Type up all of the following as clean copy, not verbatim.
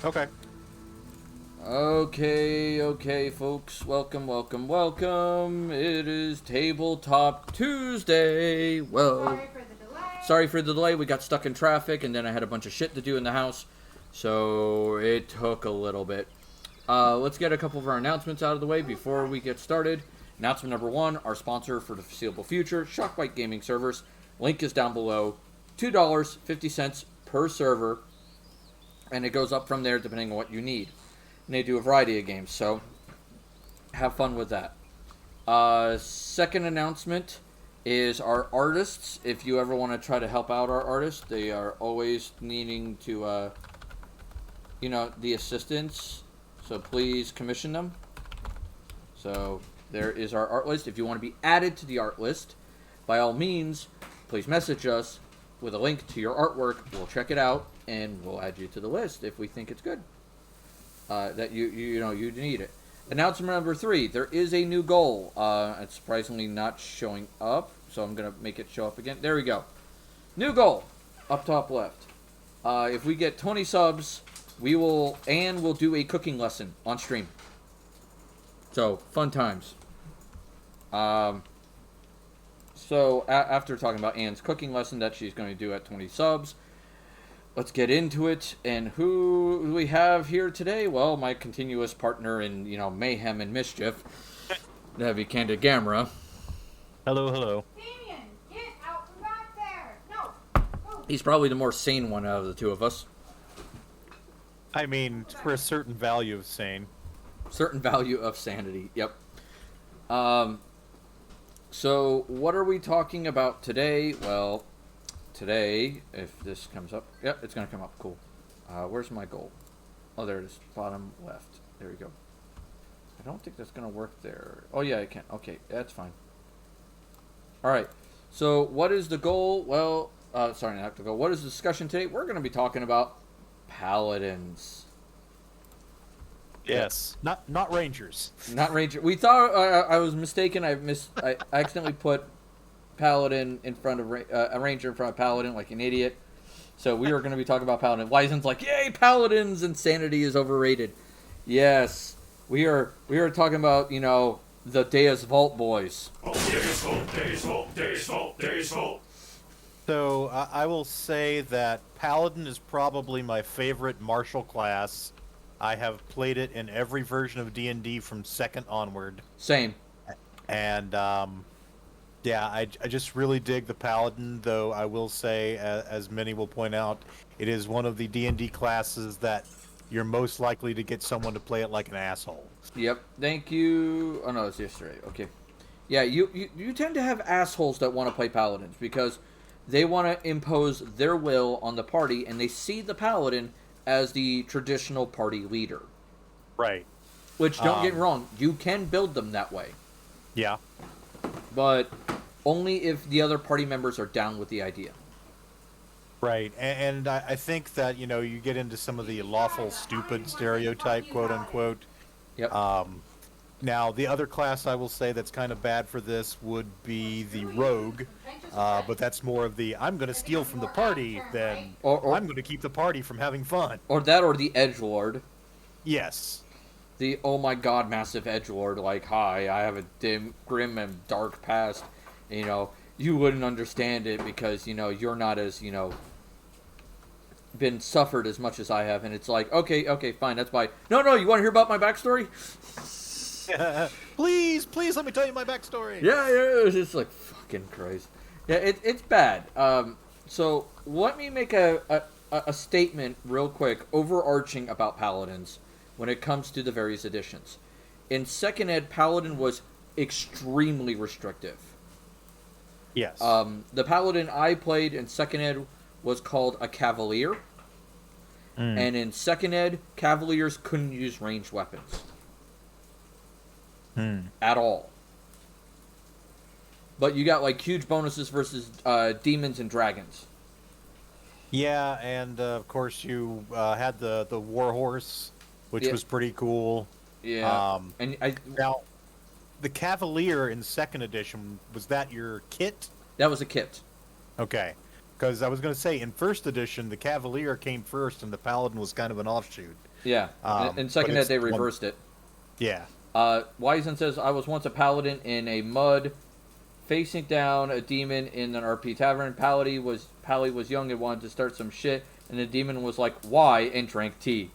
Okay. Okay, folks. Welcome. It is Tabletop Tuesday. Well, sorry for the delay. We got stuck in traffic, and then I had a bunch of shit to do in the house, so it took a little bit. Let's get a couple of our announcements out of the way before we get started. Announcement number one, our sponsor for the foreseeable future, Shockwhite Gaming Servers. Link is down below. $2.50 per server, and it goes up from there depending on what you need. And they do a variety of games, so have fun with that. Second announcement is our artists. If you ever want to try to help out our artists, they are always needing to, the assistance. So please commission them. So there is our art list. If you want to be added to the art list, by all means, please message us with a link to your artwork. We'll check it out and we'll add you to the list if we think it's good. That you need it. Announcement number 3: there is a new goal. It's surprisingly not showing up, so I'm gonna make it show up again. There we go. New goal, up top left. If we get 20 subs, we'll do a cooking lesson on stream. So fun times. So after talking about Anne's cooking lesson that she's going to do at 20 subs. Let's get into it. And who do we have here today? Well, my continuous partner in, mayhem and mischief. That'd be CandidGamera. Hello. Damien, get out from back there! No! Oh. He's probably the more sane one out of the two of us. I mean, for a certain value of sane. Certain value of sanity, yep. So, what are we talking about today? Well, today, if this comes up, yep, it's going to come up, cool. Where's my goal? Oh, there it is, bottom left. There we go. I don't think that's going to work there. Oh, yeah, I can. Okay, that's fine. Alright, so what is the goal? Well, sorry, not the goal. What is the discussion today? We're going to be talking about Paladins. Yes. Not Rangers. Not Ranger. We thought I was mistaken. I accidentally put Paladin in front of a Ranger in front of Paladin like an idiot. So we were going to be talking about Paladin. Lizen's like, yay, Paladins! Insanity is overrated. Yes, we are talking about the Deus Vault boys. So I will say that Paladin is probably my favorite martial class. I have played it in every version of D&D from 2nd onward. Same. And yeah, I just really dig the Paladin, though I will say, as many will point out, it is one of the D&D classes that you're most likely to get someone to play it like an asshole. Yep. Thank you. Oh no, it's yesterday. Okay. Yeah, you tend to have assholes that want to play Paladins because they want to impose their will on the party, and they see the Paladin as the traditional party leader. Right. Which, don't get me wrong, you can build them that way. Yeah. But only if the other party members are down with the idea. Right, and I think that, you get into some of the lawful stupid stereotype, quote-unquote. Yep. Now, the other class I will say that's kind of bad for this would be the rogue, but that's more of the, I'm going to steal from the party than or I'm going to keep the party from having fun. Or that, or the edgelord. Yes. The, oh my god, massive edgelord, like, hi, I have a grim and dark past, you wouldn't understand it because, you're not as, been suffered as much as I have, and it's like, okay, fine, that's fine. No, you want to hear about my backstory? Please let me tell you my backstory. Yeah, it's just like, fucking Christ. Yeah, it's bad. So, let me make a statement real quick, overarching about Paladins, when it comes to the various editions. In 2nd Ed, Paladin was extremely restrictive. Yes. The Paladin I played in 2nd Ed was called a Cavalier. And in 2nd Ed, Cavaliers couldn't use ranged weapons. At all. But you got like huge bonuses versus demons and dragons. Yeah, and of course you had the warhorse, which was pretty cool. Yeah. Now, the Cavalier in 2nd edition, was that your kit? That was a kit. Okay. Because I was going to say, in 1st edition, the Cavalier came first and the Paladin was kind of an offshoot. Yeah. In second ed, they reversed it. Yeah. Wizen says, I was once a paladin in a mud, facing down a demon in an RP tavern. Pally was young and wanted to start some shit, and the demon was like, why? And drank tea.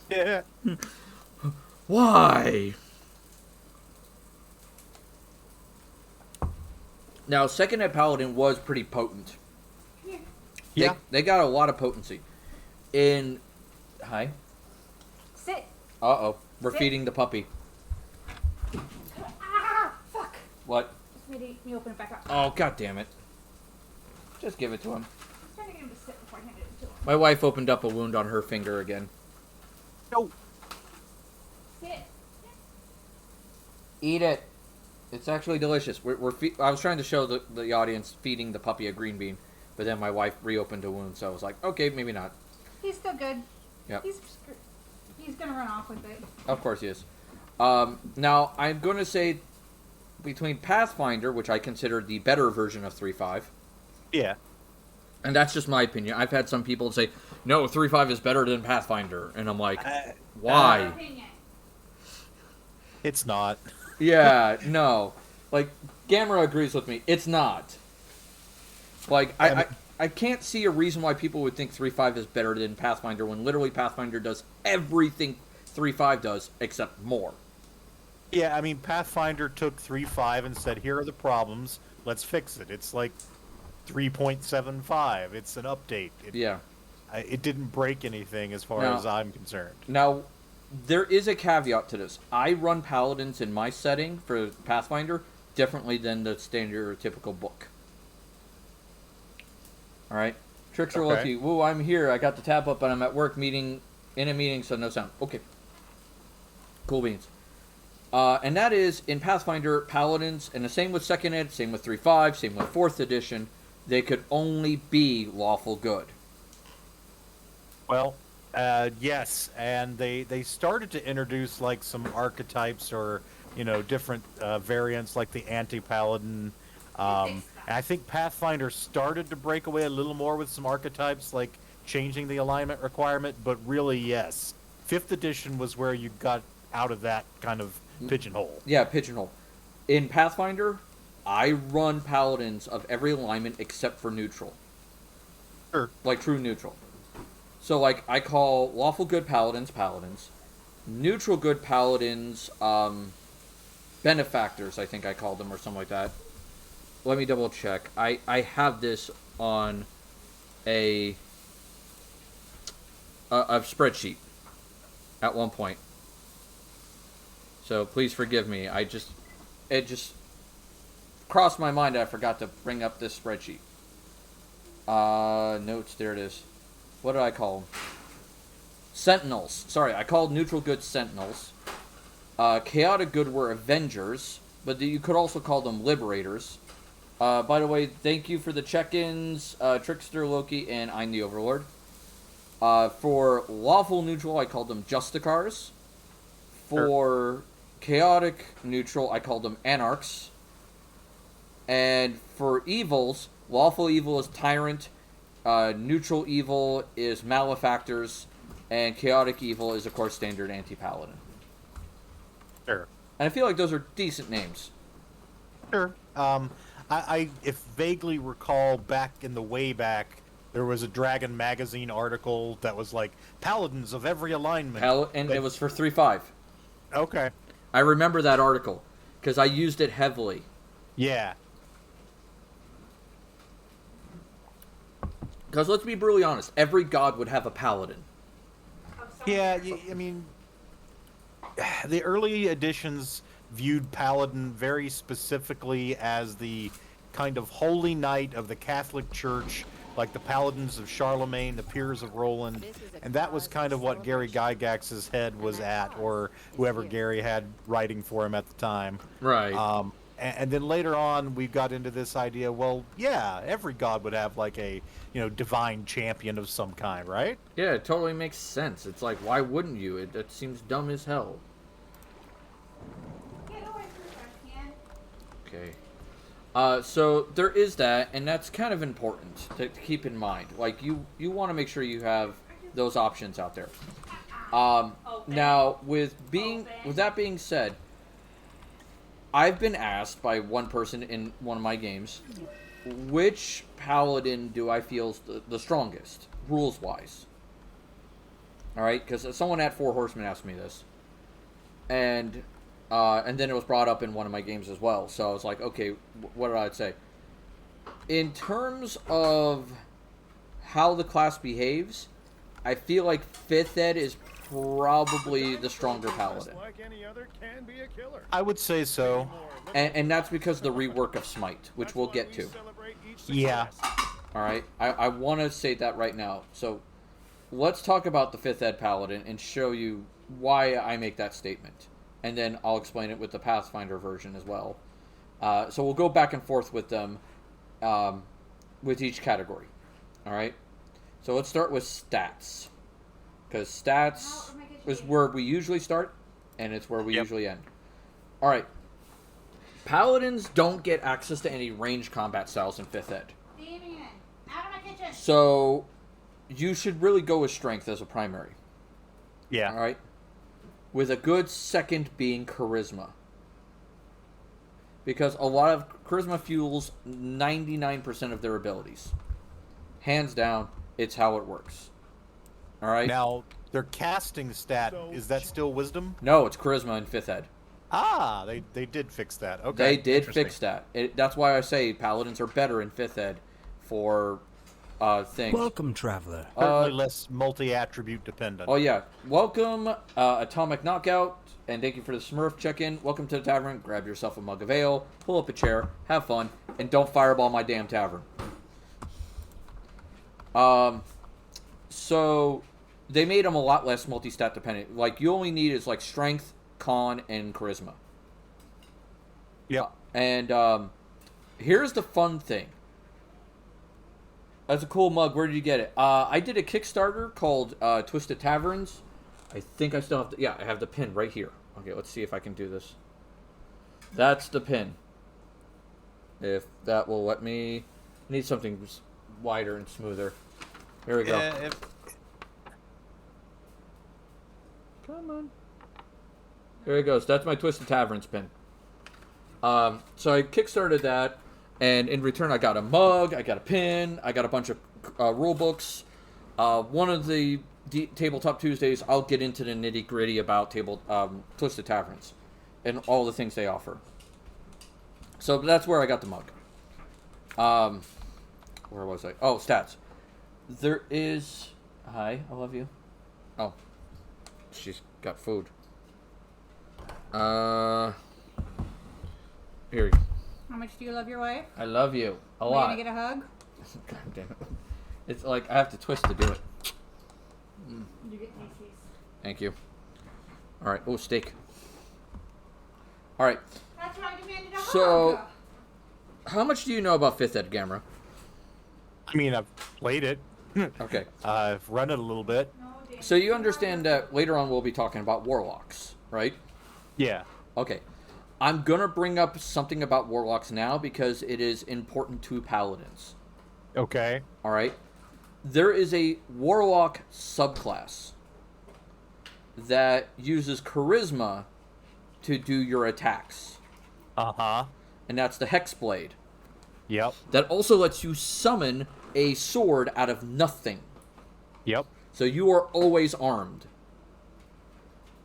Yeah. Why? Now, second ed paladin was pretty potent. Yeah. They got a lot of potency. Hi? Sit. Uh-oh. We're Sit. feeding the puppy. Ah, fuck. What? Just made me open it back up. Oh, god damn it. Just give it to him. I was trying to get him to sit before I handed it to him. My wife opened up a wound on her finger again. No. Sit. Eat it. It's actually delicious. I was trying to show the audience feeding the puppy a green bean, but then my wife reopened a wound, so I was like, okay, maybe not. He's still good. Yep. He's gonna run off with it. Of course he is. Now, I'm going to say between Pathfinder, which I consider the better version of 3.5. Yeah. And that's just my opinion. I've had some people say, no, 3.5 is better than Pathfinder. And I'm like, why? Opinion. It's not. Yeah, no. Like, Gamera agrees with me. It's not. Like, I can't see a reason why people would think 3.5 is better than Pathfinder when literally Pathfinder does everything 3.5 does except more. Yeah, I mean, Pathfinder took 3.5 and said, here are the problems, let's fix it. It's like 3.75. It's an update. It didn't break anything as far as I'm concerned. Now, there is a caveat to this. I run Paladins in my setting for Pathfinder differently than the stereotypical book. Alright? Tricks are lucky. Woo, I'm here. I got the tab up, but I'm at work in a meeting, so no sound. Okay. Cool beans. And that is, in Pathfinder, Paladins, and the same with 2nd Ed, same with 3.5, same with 4th Edition, they could only be lawful good. Well, yes, and they started to introduce, like, some archetypes or, different variants, like the anti-paladin. And I think Pathfinder started to break away a little more with some archetypes, like changing the alignment requirement, but really, yes. 5th Edition was where you got out of that kind of pigeonhole. Yeah, pigeonhole. In Pathfinder, I run Paladins of every alignment except for neutral. Sure. Like true neutral. So, like, I call lawful good Paladins, Paladins. Neutral good Paladins, benefactors, I think I called them, or something like that. Let me double check. I have this on a spreadsheet at one point. So please forgive me. It just crossed my mind. I forgot to bring up this spreadsheet. Notes. There it is. What did I call them? Sentinels. Sorry, I called neutral good Sentinels. Chaotic good were Avengers, but you could also call them Liberators. By the way, thank you for the check-ins, Trickster, Loki, and I'm the Overlord. For lawful neutral, I called them Justicars. For chaotic neutral, I called them Anarchs. And for evils, lawful evil is Tyrant, neutral evil is Malefactors, and chaotic evil is, of course, standard anti-paladin. Sure. And I feel like those are decent names. Sure. I if vaguely recall back in the way back, there was a Dragon Magazine article that was like, Paladins of every alignment. And it was for 3.5. Okay. I remember that article, because I used it heavily. Yeah. Because let's be brutally honest, every god would have a paladin. Yeah, I mean, the early editions viewed Paladin very specifically as the kind of holy knight of the Catholic Church, like the Paladins of Charlemagne, the Peers of Roland, and that was kind of what Gary Gygax's head was at, or whoever Gary had writing for him at the time. Right. And then later on, we got into this idea, well, yeah, every god would have, like, a, divine champion of some kind, right? Yeah, it totally makes sense. It's like, why wouldn't you? It seems dumb as hell. Okay. So there is that, and that's kind of important to keep in mind. Like, you want to make sure you have those options out there. Now, with that being said, I've been asked by one person in one of my games, which paladin do I feel is the strongest, rules-wise? Alright, because someone at Four Horsemen asked me this. And then it was brought up in one of my games as well. So I was like, okay, what did I say? In terms of how the class behaves, I feel like 5th Ed is probably the stronger paladin. I would say so. And that's because of the rework of SMITE, which we'll get to. Yeah. Alright, I want to say that right now. So let's talk about the 5th Ed paladin and show you why I make that statement. And then I'll explain it with the Pathfinder version as well. So we'll go back and forth with them with each category. Alright? So let's start with stats. Because stats is where we usually start, and it's where we usually end. Alright. Paladins don't get access to any ranged combat styles in 5th Ed. Out of my kitchen. So you should really go with strength as a primary. Yeah. Alright? With a good second being charisma. Because a lot of charisma fuels 99% of their abilities. Hands down, it's how it works. Alright? Now, their casting stat, is that still wisdom? No, it's charisma in 5th Ed. Ah, they did fix that. Okay. They did fix that. That's why I say paladins are better in 5th Ed for things. Welcome, traveler. Certainly less multi-attribute dependent. Oh, yeah. Welcome, Atomic Knockout, and thank you for the Smurf check-in. Welcome to the tavern. Grab yourself a mug of ale, pull up a chair, have fun, and don't fireball my damn tavern. So they made them a lot less multi-stat dependent. Like, you only need is, like, strength, con, and charisma. Yep. And here's the fun thing. That's a cool mug. Where did you get it? I did a Kickstarter called Twisted Taverns. I think I still have the... Yeah, I have the pin right here. Okay, let's see if I can do this. That's the pin. If that will let me... I need something wider and smoother. Here we go. Come on. Here it goes. That's my Twisted Taverns pin. So I kickstarted that, and in return I got a mug, I got a pin, I got a bunch of rule books. One of the Tabletop Tuesdays, I'll get into the nitty-gritty about Twisted Taverns and all the things they offer. So that's where I got the mug. Where was I? Oh, stats. There is... Hi, I love you. Oh. She's got food. Here. How much do you love your wife? I love you. A Are lot. you gonna get a hug? God damn it. It's like I have to twist to do it. You get Macy's. Thank you. Alright. Oh, steak. Alright. That's why I demanded a So, hug. how much do you know about 5th Ed, Gamera? I mean, I've played it. Okay. I've run it a little bit. No, Dave. So you understand that later on we'll be talking about warlocks, right? Yeah. Okay. I'm going to bring up something about warlocks now because it is important to paladins. Okay. Alright? There is a warlock subclass that uses charisma to do your attacks. Uh-huh. And that's the Hexblade. Yep. That also lets you summon a sword out of nothing. Yep. So you are always armed.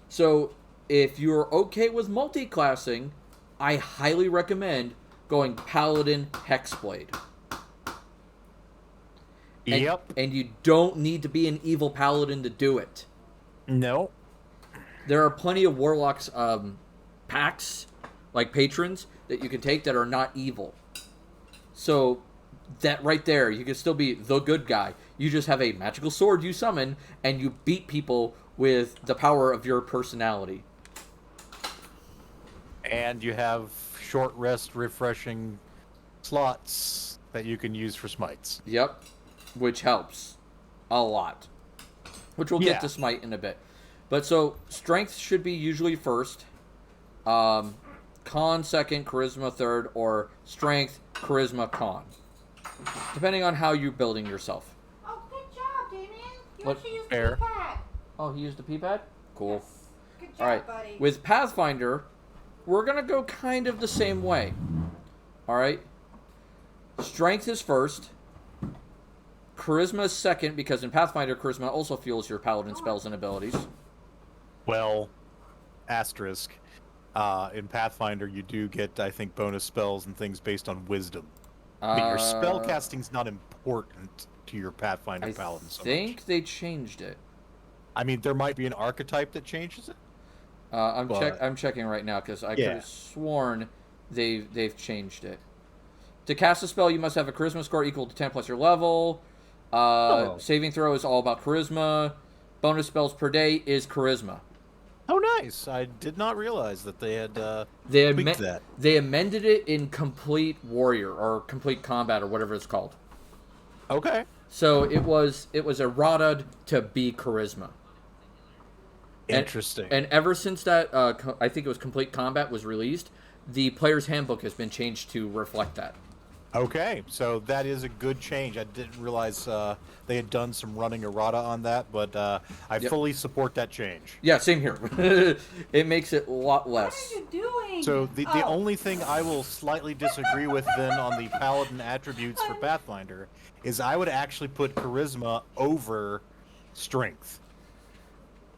So if you're okay with multi-classing, I highly recommend going Paladin Hexblade. And, Yep. And you don't need to be an evil paladin to do it. No. There are plenty of warlocks packs, like patrons, that you can take that are not evil. So that right there, you can still be the good guy. You just have a magical sword you summon, and you beat people with the power of your personality. And you have short rest refreshing slots that you can use for smites. Yep. Which helps a lot. Which we'll get to smite in a bit. But so, strength should be usually first. Con second, charisma third, or strength, charisma, con. Depending on how you're building yourself. Oh, good job, Damien. You What? actually used Fair. the pad. Oh, he used the P-pad? Cool. Yes. Good job, All right. buddy. With Pathfinder, we're going to go kind of the same way. All right. Strength is first. Charisma is second, because in Pathfinder, Charisma also fuels your paladin spells and abilities. Well, asterisk. In Pathfinder, you do get, I think, bonus spells and things based on wisdom. But your spell casting's not important to your Pathfinder paladin so I think they changed it. I mean, there might be an archetype that changes it. I'm checking right now, because I could have sworn they've changed it. To cast a spell, you must have a charisma score equal to 10 plus your level. Saving throw is all about charisma. Bonus spells per day is charisma. Oh, nice. I did not realize that they had tweaked that. They amended it in Complete Warrior, or Complete Combat, or whatever it's called. Okay. So it was errata to be charisma. Interesting. And ever since that, I think it was Complete Combat was released, the player's handbook has been changed to reflect that. Okay, so that is a good change. I didn't realize they had done some running errata on that, but I fully support that change. Yeah, same here. It makes it a lot less. What are you doing? So the only thing I will slightly disagree with then on the paladin attributes for Pathfinder is I would actually put charisma over strength.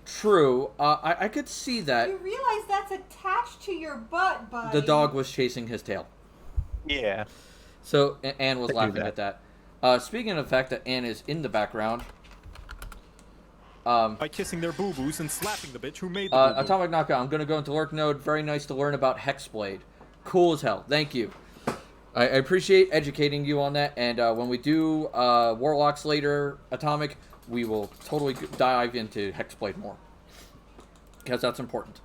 True. I could see that. You realize that's attached to your butt, buddy. The dog was chasing his tail. Yeah. So Anne was laughing that. at that. Speaking of the fact that Anne is in the background, by kissing their boo-boos and slapping the bitch who made the boo-boo. Atomic Knockout, I'm going to go into Lurk Node. Very nice to learn about Hexblade. Cool as hell. Thank you. I appreciate educating you on that. And when we do Warlocks later, Atomic, we will totally dive into Hexblade more, because that's important.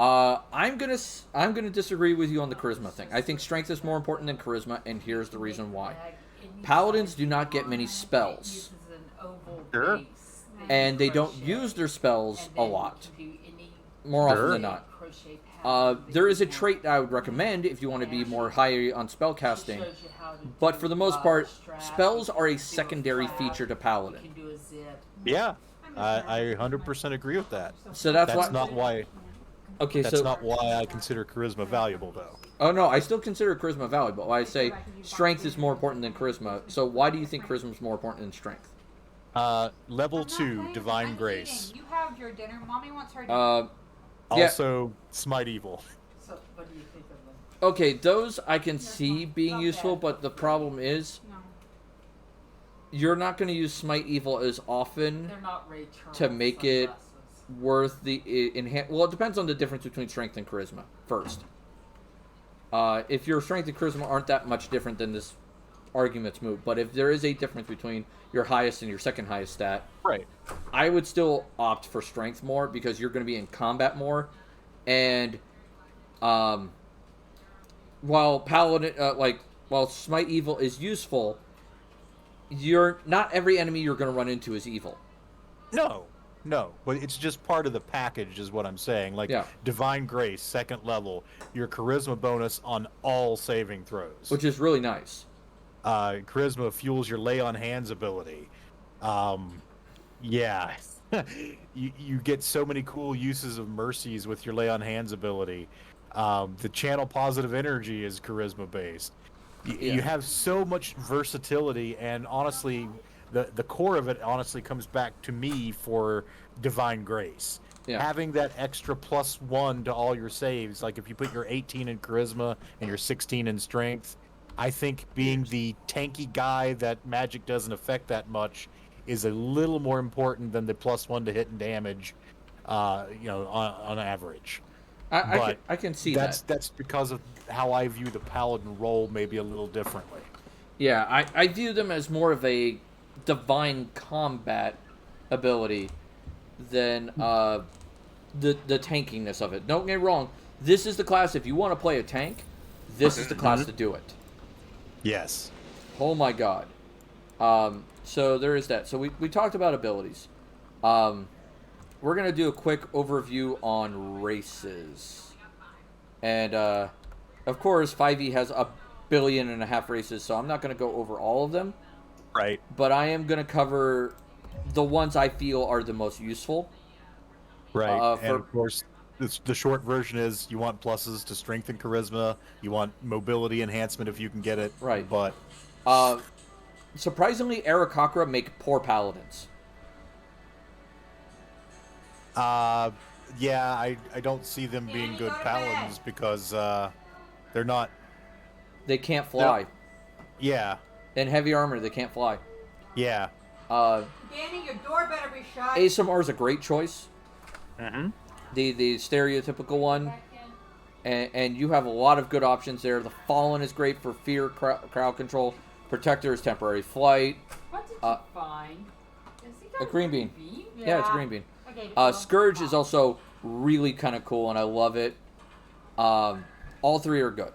I'm gonna disagree with you on the charisma thing. I think strength is more important than charisma, and here's the reason why. Paladins do not get many spells. Sure. And they don't use their spells a lot. More often than not. There is a trait I would recommend if you want to be more high on spell casting. But for the most part, spells are a secondary feature to Paladin. Yeah. I 100% agree with that. So that's not why. Okay, That's not why I consider charisma valuable, though. Oh, no, I still consider charisma valuable. I say strength is more important than charisma. So why do you think charisma is more important than strength? Level 2, Divine Grace. You have your dinner. Mommy wants her dinner. Also, Smite Evil. So, what do you think of them? Okay, those I can see being useful, but the problem is you're not going to use Smite Evil as often They're not Ray to make it sunglasses. worth the enhance. Well, it depends on the difference between strength and charisma first. If your strength and charisma aren't that much different, then this argument's moot. But if there is a difference between your highest and your second highest stat, Right. I would still opt for strength more, because you're going to be in combat more, and while Paladin, while Smite Evil is useful, not every enemy you're going to run into is evil. No, but it's just part of the package is what I'm saying. Like, Divine Grace, second level, your charisma bonus on all saving throws. Which is really nice. Charisma fuels your lay on hands ability. Yeah. you get so many cool uses of mercies with your lay on hands ability. The channel positive energy is charisma based. You have so much versatility, and honestly, the core of it honestly comes back to me for Divine Grace. Yeah. Having that extra +1 to all your saves, like if you put your 18 in charisma and your 16 in strength, I think being the tanky guy that magic doesn't affect that much is a little more important than the +1 to hit and damage, on average. I can see that. That's because of how I view the paladin role maybe a little differently. Yeah, I view them as more of a divine combat ability than the tankiness of it. Don't get me wrong. This is the class, if you want to play a tank, this is the class to do it. Yes. Oh my god. So there is that. So we talked about abilities. We're going to do a quick overview on races. And, of course, 5e has 1.5 billion races, so I'm not going to go over all of them. Right. But I am going to cover the ones I feel are the most useful. Right, and For of course, the short version is you want pluses to strength and charisma. You want mobility enhancement if you can get it. Right. But surprisingly, Aarakocra make poor paladins. yeah, I don't see them being good paladins because they're not. They can't fly. Yeah, In heavy armor, they can't fly. yeah. Danny, your door better be shut. ASMR is a great choice. Mm-hmm. The stereotypical one. And you have a lot of good options there. The Fallen is great for fear, crowd control. Protector is temporary flight. What did you find? A green bean. Yeah, it's a green bean. Okay, Scourge is also really kind of cool, and I love it. All three are good.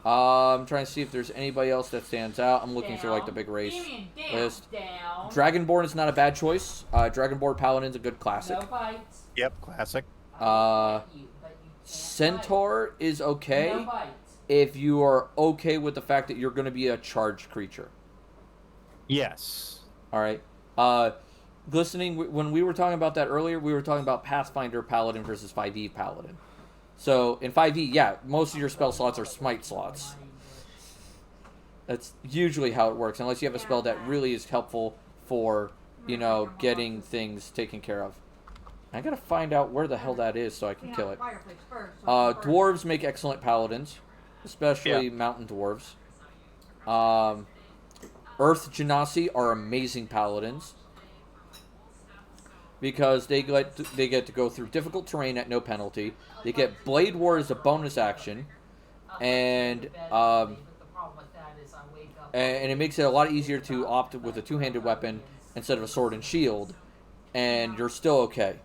I'm trying to see if there's anybody else that stands out. I'm looking through like the big race list. Dragonborn is not a bad choice. Dragonborn Paladin's a good classic. No fights. Yep, classic. Centaur is okay No bites. if you are okay with the fact that you're going to be a charged creature. Yes. All right. Glistening, when we were talking about that earlier, we were talking about Pathfinder Paladin versus 5e Paladin. So in 5e, yeah, most of your spell slots are smite slots. That's usually how it works, unless you have a spell that really is helpful for, you know, getting things taken care of. I gotta find out where the hell that is so I can kill it. Dwarves make excellent paladins, especially mountain dwarves. Earth Genasi are amazing paladins because they get to go through difficult terrain at no penalty. They get Blade War as a bonus action, and it makes it a lot easier to opt with a two-handed weapon instead of a sword and shield, and you're still okay.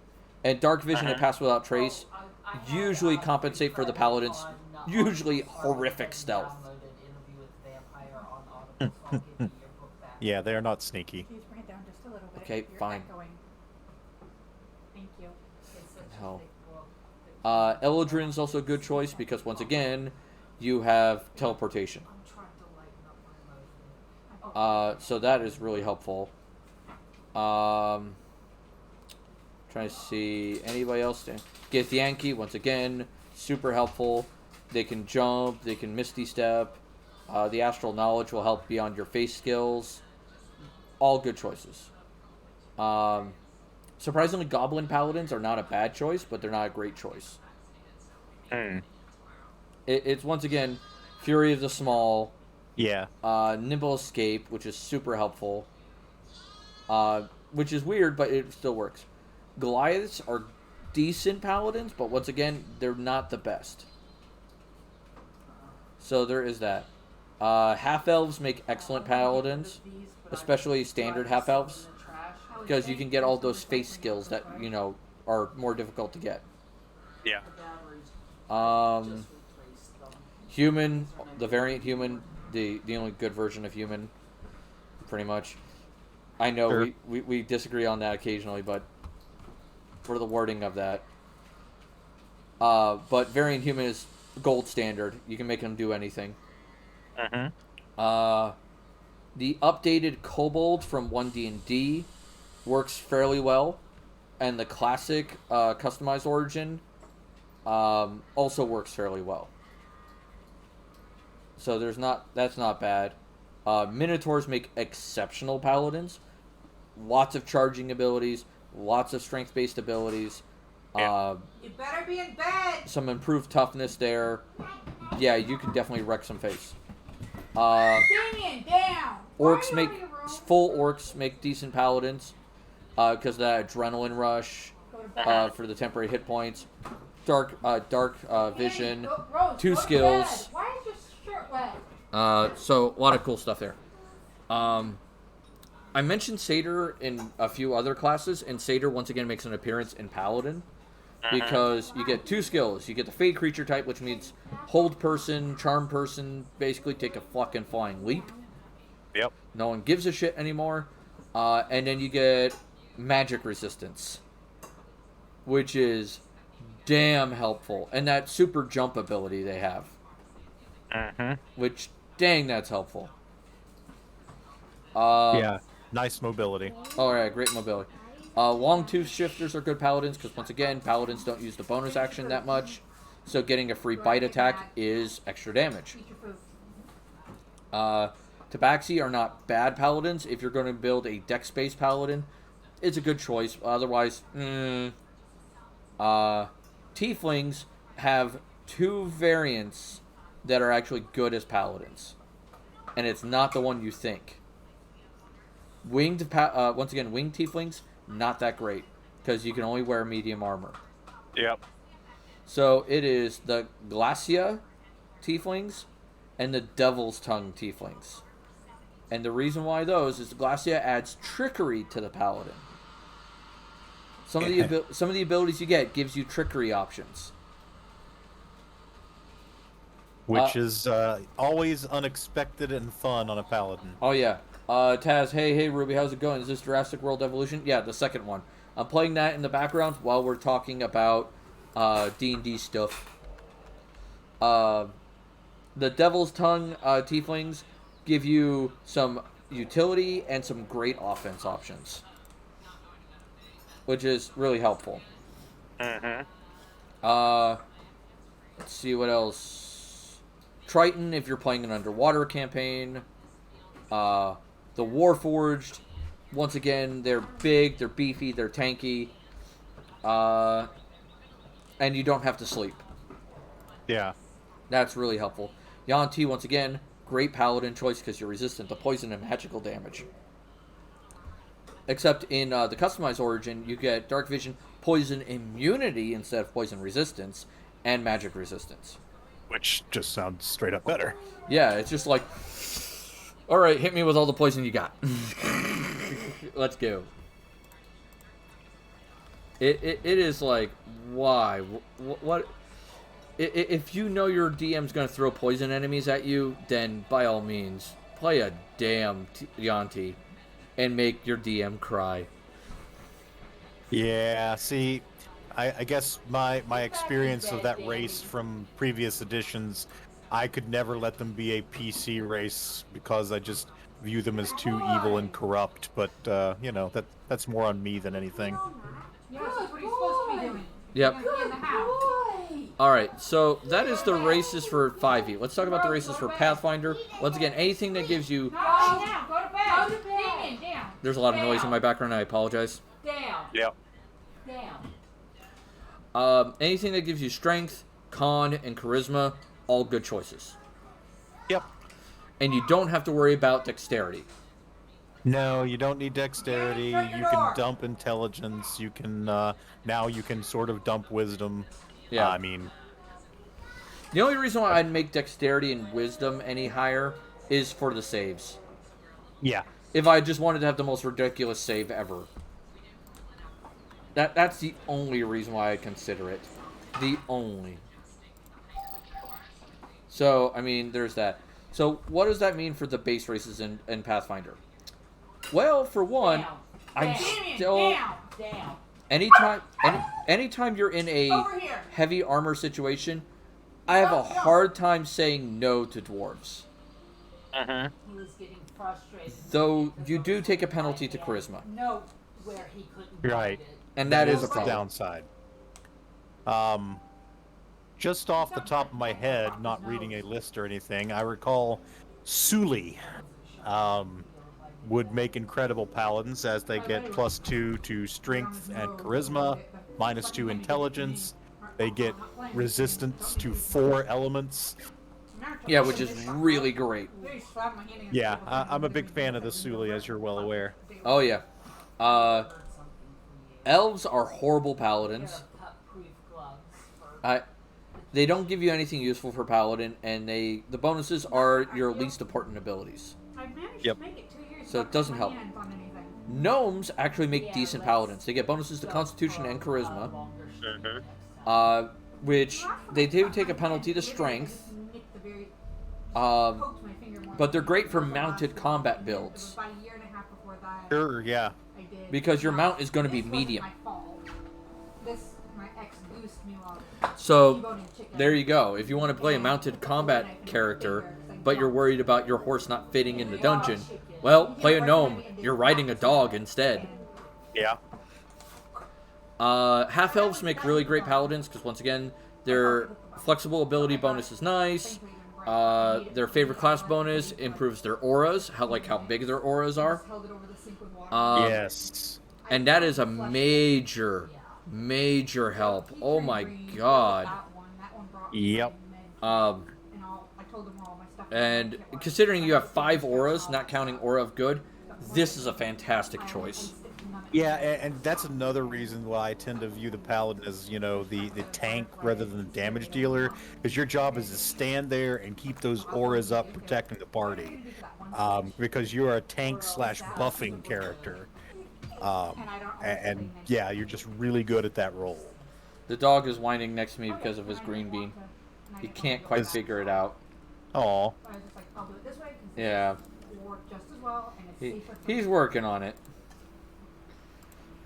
And Dark Vision and Pass Without Trace usually compensate for the paladins' usually horrific stealth. Yeah, they are not sneaky. Please bring it down just a little bit. Okay, You're fine. echoing. Thank you. Hell. Eldrin's also a good choice because, once again, you have teleportation. So that is really helpful. Trying to see anybody else. Githyanki, once again, super helpful. They can jump, they can Misty Step. The Astral Knowledge will help beyond your face skills. All good choices. Surprisingly, Goblin Paladins are not a bad choice, but they're not a great choice. It's, once again, Fury of the Small. Yeah. Nimble Escape, which is super helpful. Which is weird, but it still works. Goliaths are decent paladins, but once again, they're not the best. So there is that. Half-elves make excellent paladins, especially standard half-elves, because you can get all those face skills that, you know, are more difficult to get. Yeah. Human, the variant human, the only good version of human, pretty much. I know Sure. we disagree on that occasionally, but for the wording of that. But variant human is gold standard. You can make them do anything. The updated kobold from 1D&D works fairly well, and the classic customized origin also works fairly well. So that's not bad. Minotaurs make exceptional paladins. Lots of charging abilities, lots of strength-based abilities. You better be in bed. Some improved toughness there. Yeah, you can definitely wreck some face. Damien, down! Orcs make full orcs make decent paladins because of that adrenaline rush for the temporary hit points. Dark vision, Rose, 2 go to skills. bed. Why is your shirt wet? So a lot of cool stuff there. I mentioned Satyr in a few other classes, and Satyr once again makes an appearance in Paladin because you get 2 skills. You get the Fade Creature type, which means hold person, charm person, basically take a fucking flying leap. Yep. No one gives a shit anymore. And then you get magic resistance, which is damn helpful. And that super jump ability they have. Which, dang, that's helpful. Yeah. Nice mobility. All right, great mobility. Long tooth shifters are good paladins because, once again, paladins don't use the bonus action that much. So getting a free bite attack is extra damage. Tabaxi are not bad paladins. If you're going to build a dex-based paladin, it's a good choice. Otherwise, tieflings have 2 variants that are actually good as paladins. And it's not the one you think. Winged tieflings, not that great. Because you can only wear medium armor. Yep. So it is the Glacia tieflings and the Devil's Tongue tieflings. And the reason why those is the Glacia adds trickery to the paladin. Some of the abilities you get gives you trickery options. Which is always unexpected and fun on a paladin. Oh yeah. Taz, hey Ruby, how's it going? Is this Jurassic World Evolution? Yeah, the second one. I'm playing that in the background while we're talking about D&D stuff. The Devil's Tongue tieflings give you some utility and some great offense options, which is really helpful. Mm-hmm. Let's see what else. Triton, if you're playing an underwater campaign. The Warforged, once again, they're big, they're beefy, they're tanky. And you don't have to sleep. Yeah. That's really helpful. Yanti, once again, great paladin choice because you're resistant to poison and magical damage. Except in the customized origin, you get dark vision, poison immunity instead of poison resistance, and magic resistance. Which just sounds straight up better. Yeah, it's just like, all right, hit me with all the poison you got. Let's go. It is like, why? What? If you know your DM's going to throw poison enemies at you, then by all means, play a damn Yanti and make your DM cry. Yeah, see, I guess my experience of that race from previous editions, I could never let them be a PC race because I just view them as too evil and corrupt, but, you know, that's more on me than anything. Yeah, that's what he's supposed to be doing. Yep. In the house. Alright, so that is the races for 5e. Let's talk about the races for Pathfinder. Once again, anything that gives you... Go down. Go to bed. Go to bed. Down. There's a lot of noise in my background, I apologize. Down. Yep. Down. Anything that gives you strength, con, and charisma, all good choices. Yep. And you don't have to worry about dexterity. No, you don't need dexterity. Shut your You door. can dump intelligence. You can, now you can sort of dump wisdom. Yeah. I mean... The only reason why I'd make dexterity and wisdom any higher is for the saves. Yeah. If I just wanted to have the most ridiculous save ever. That's the only reason why I'd consider it. The only. So, I mean, there's that. So, what does that mean for the base races in Pathfinder? Well, for one, Down. I'm Down. still... Down. Anytime you're in a Over here. heavy armor situation, I have a hard time saying no to dwarves. Uh-huh. He was getting frustrated. Though you do take a penalty to charisma. No, where he couldn't Right. find it. And that is a the problem. downside. Just off the top of my head, not reading a list or anything, I recall Sully would make incredible paladins as they get +2 to strength and charisma, -2 intelligence. They get resistance to 4 elements. Yeah, which is really great. Yeah, I'm a big fan of the Sully, as you're well aware. Oh yeah. Elves are horrible paladins. They don't give you anything useful for paladin, and the bonuses are your least important abilities. Yep. So it doesn't help. Gnomes actually make decent paladins. They get bonuses to Constitution and Charisma, which they do take a penalty to Strength, but they're great for mounted combat builds Sure, yeah. because your mount is going to be medium. So there you go. If you want to play a mounted combat character, but you're worried about your horse not fitting in the dungeon, well, play a gnome. You're riding a dog instead. Yeah. Half elves make really great paladins because once again, their flexible ability bonus is nice. Their favorite class bonus improves their auras, how big their auras are. Yes. And that is a major help. Oh my god. Yep. And considering you have 5 auras, not counting aura of good, this is a fantastic choice. Yeah, and that's another reason why I tend to view the paladin as, you know, the tank rather than the damage dealer, because your job is to stand there and keep those auras up, protecting the party, because you are a tank slash buffing character, and yeah, you're just really good at that role. The dog is whining next to me because of his green bean. He can't quite figure it out. Aw. Yeah. He's working on it.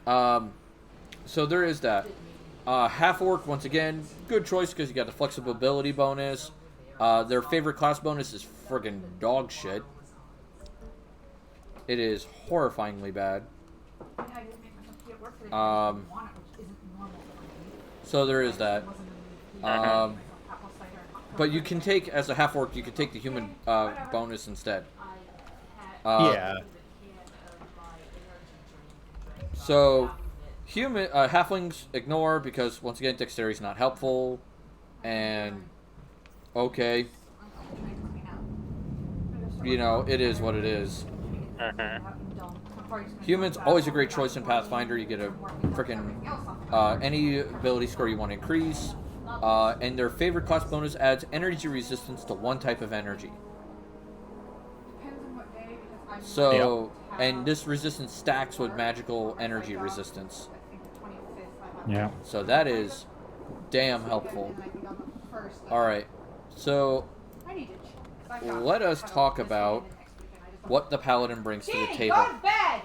So there is that. Half orc, once again, good choice because you got the flexibility bonus. Their favorite class bonus is friggin' dog shit. It is horrifyingly bad. So there is that. But you can take, as a half orc, you can take the human bonus instead. Yeah. So, human halflings ignore because once again dexterity is not helpful, and okay, you know it is what it is. Humans always a great choice in Pathfinder. You get a freaking any ability score you want to increase, and their favorite class bonus adds energy resistance to one type of energy. So. Yep. And this resistance stacks with magical energy resistance. Yeah. So that is damn helpful. Alright, so let us talk about what the paladin brings to the table. Go to bed!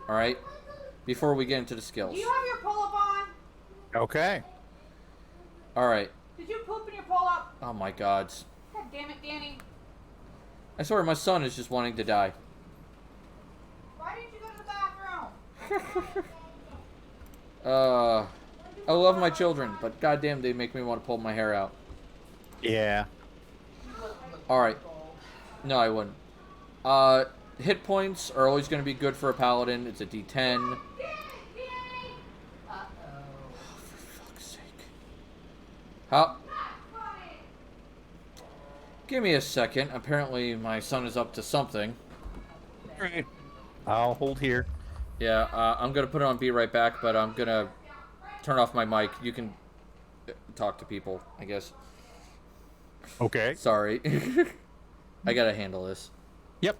Alright, before we get into the skills. Do you have your pull-up on? Okay. Alright. Did you poop in your pull-up? Oh my gods. God damn it, Danny. I swear my son is just wanting to die. Why didn't you go to the bathroom? I love my children, but goddamn, they make me want to pull my hair out. Yeah. Alright. No, I wouldn't. Hit points are always going to be good for a paladin. It's a D10. Oh, for fuck's sake. How? Give me a second. Apparently, my son is up to something. Alright. I'll hold here. Yeah, I'm going to put it on Be Right Back, but I'm going to turn off my mic. You can talk to people, I guess. Okay. Sorry. I got to handle this. Yep.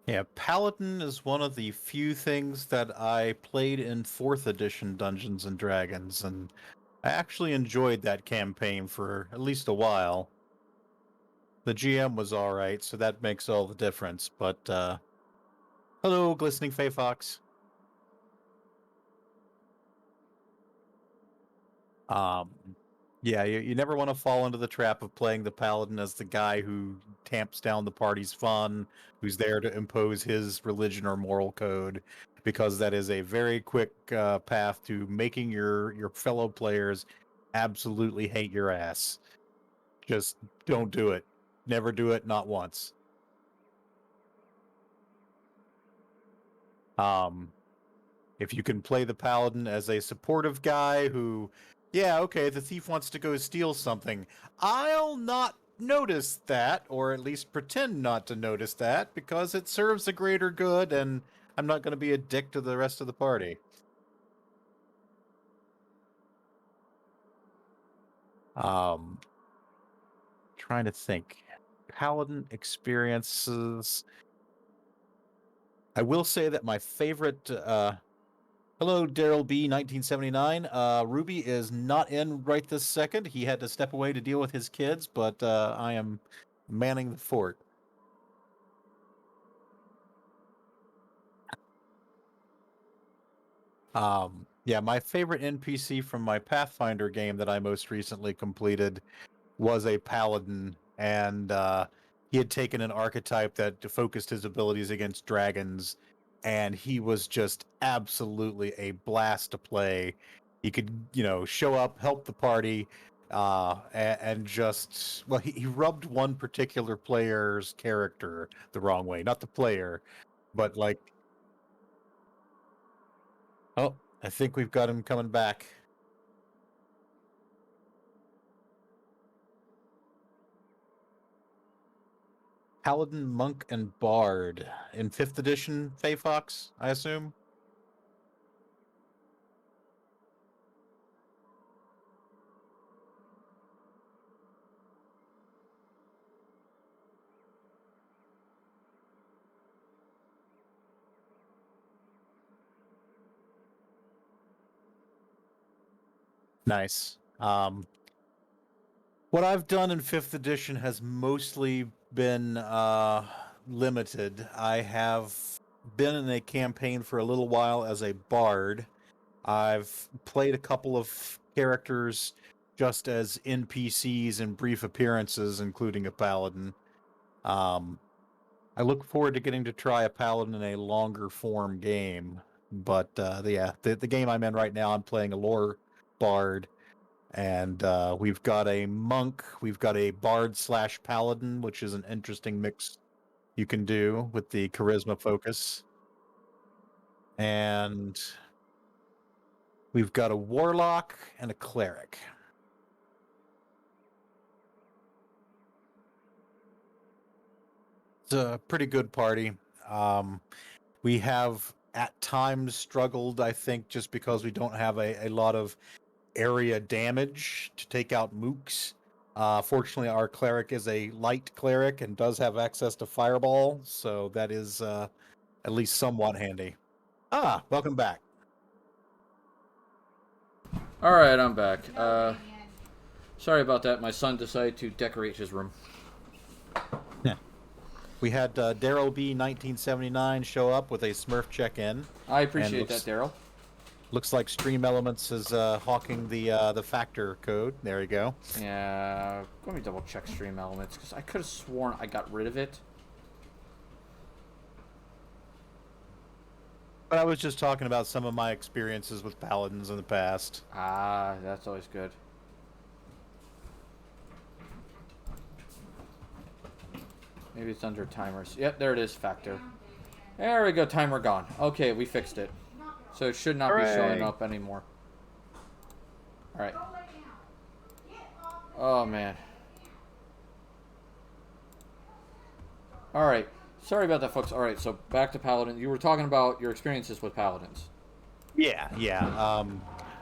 Yeah, Paladin is one of the few things that I played in 4th edition Dungeons and Dragons, and I actually enjoyed that campaign for at least a while. The GM was alright, so that makes all the difference, but, hello, Glistening Fey Fox. Yeah, you never want to fall into the trap of playing the Paladin as the guy who tamps down the party's fun, who's there to impose his religion or moral code, because that is a very quick path to making your fellow players absolutely hate your ass. Just don't do it. Never do it, not once. If you can play the Paladin as a supportive guy who, yeah, okay, the thief wants to go steal something. I'll not notice that, or at least pretend not to notice that, because it serves a greater good, and I'm not going to be a dick to the rest of the party. Trying to think. Paladin experiences. I will say that my favorite Hello, Daryl B. 1979. Ruby is not in right this second. He had to step away to deal with his kids, but I am manning the fort. Yeah, my favorite NPC from my Pathfinder game that I most recently completed was a paladin, and he had taken an archetype that focused his abilities against dragons, and he was just absolutely a blast to play. He could, show up, help the party, and just, well, he rubbed one particular player's character the wrong way. Not the player, but like, oh, I think we've got him coming back. Paladin, Monk, and Bard in 5th edition, Fae Fox, I assume? Nice. What I've done in 5th edition has mostly been limited. I have been in a campaign for a little while as a bard. I've played a couple of characters just as NPCs in brief appearances, including a paladin. I look forward to getting to try a paladin in a longer form game. But the game I'm in right now, I'm playing a lore bard. And we've got a monk, we've got a bard / paladin, which is an interesting mix you can do with the charisma focus. And we've got a warlock and a cleric. It's a pretty good party. We have at times struggled, I think, just because we don't have a lot of area damage to take out mooks. Fortunately, our cleric is a light cleric and does have access to fireball, so that is at least somewhat handy. Welcome back. All right, I'm back. Sorry about that. My son decided to decorate his room. We had Daryl B 1979 show up with a Smurf check-in. I appreciate that, Daryl. Looks like Stream Elements is hawking the factor code. There you go. Yeah, let me double check Stream Elements because I could have sworn I got rid of it. But I was just talking about some of my experiences with Paladins in the past. Ah, that's always good. Maybe it's under timers. Yep, there it is, factor. There we go, timer gone. Okay, we fixed it. So it should not be showing up anymore. Alright. Oh, man. Alright. Sorry about that, folks. Alright, so back to Paladin. You were talking about your experiences with Paladins. Yeah.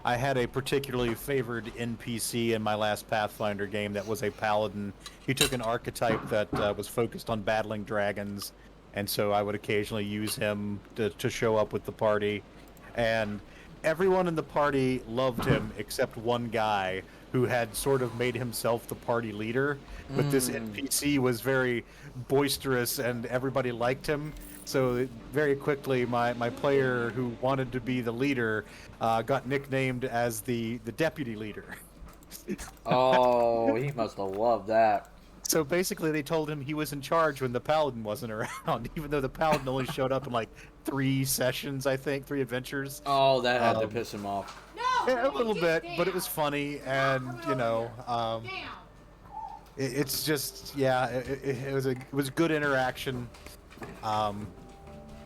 I had a particularly favored NPC in my last Pathfinder game that was a paladin. He took an archetype that was focused on battling dragons, and so I would occasionally use him to show up with the party. And everyone in the party loved him except one guy who had sort of made himself the party leader. But this NPC was very boisterous, and everybody liked him. So very quickly, my player who wanted to be the leader got nicknamed as the deputy leader. Oh, he must have loved that. So basically, they told him he was in charge when the paladin wasn't around, even though the paladin only showed up in like 3 sessions, I think, 3 adventures. Oh, that had to piss him off. No, Yeah, a little bit, but it was funny, and it's just it was a good interaction.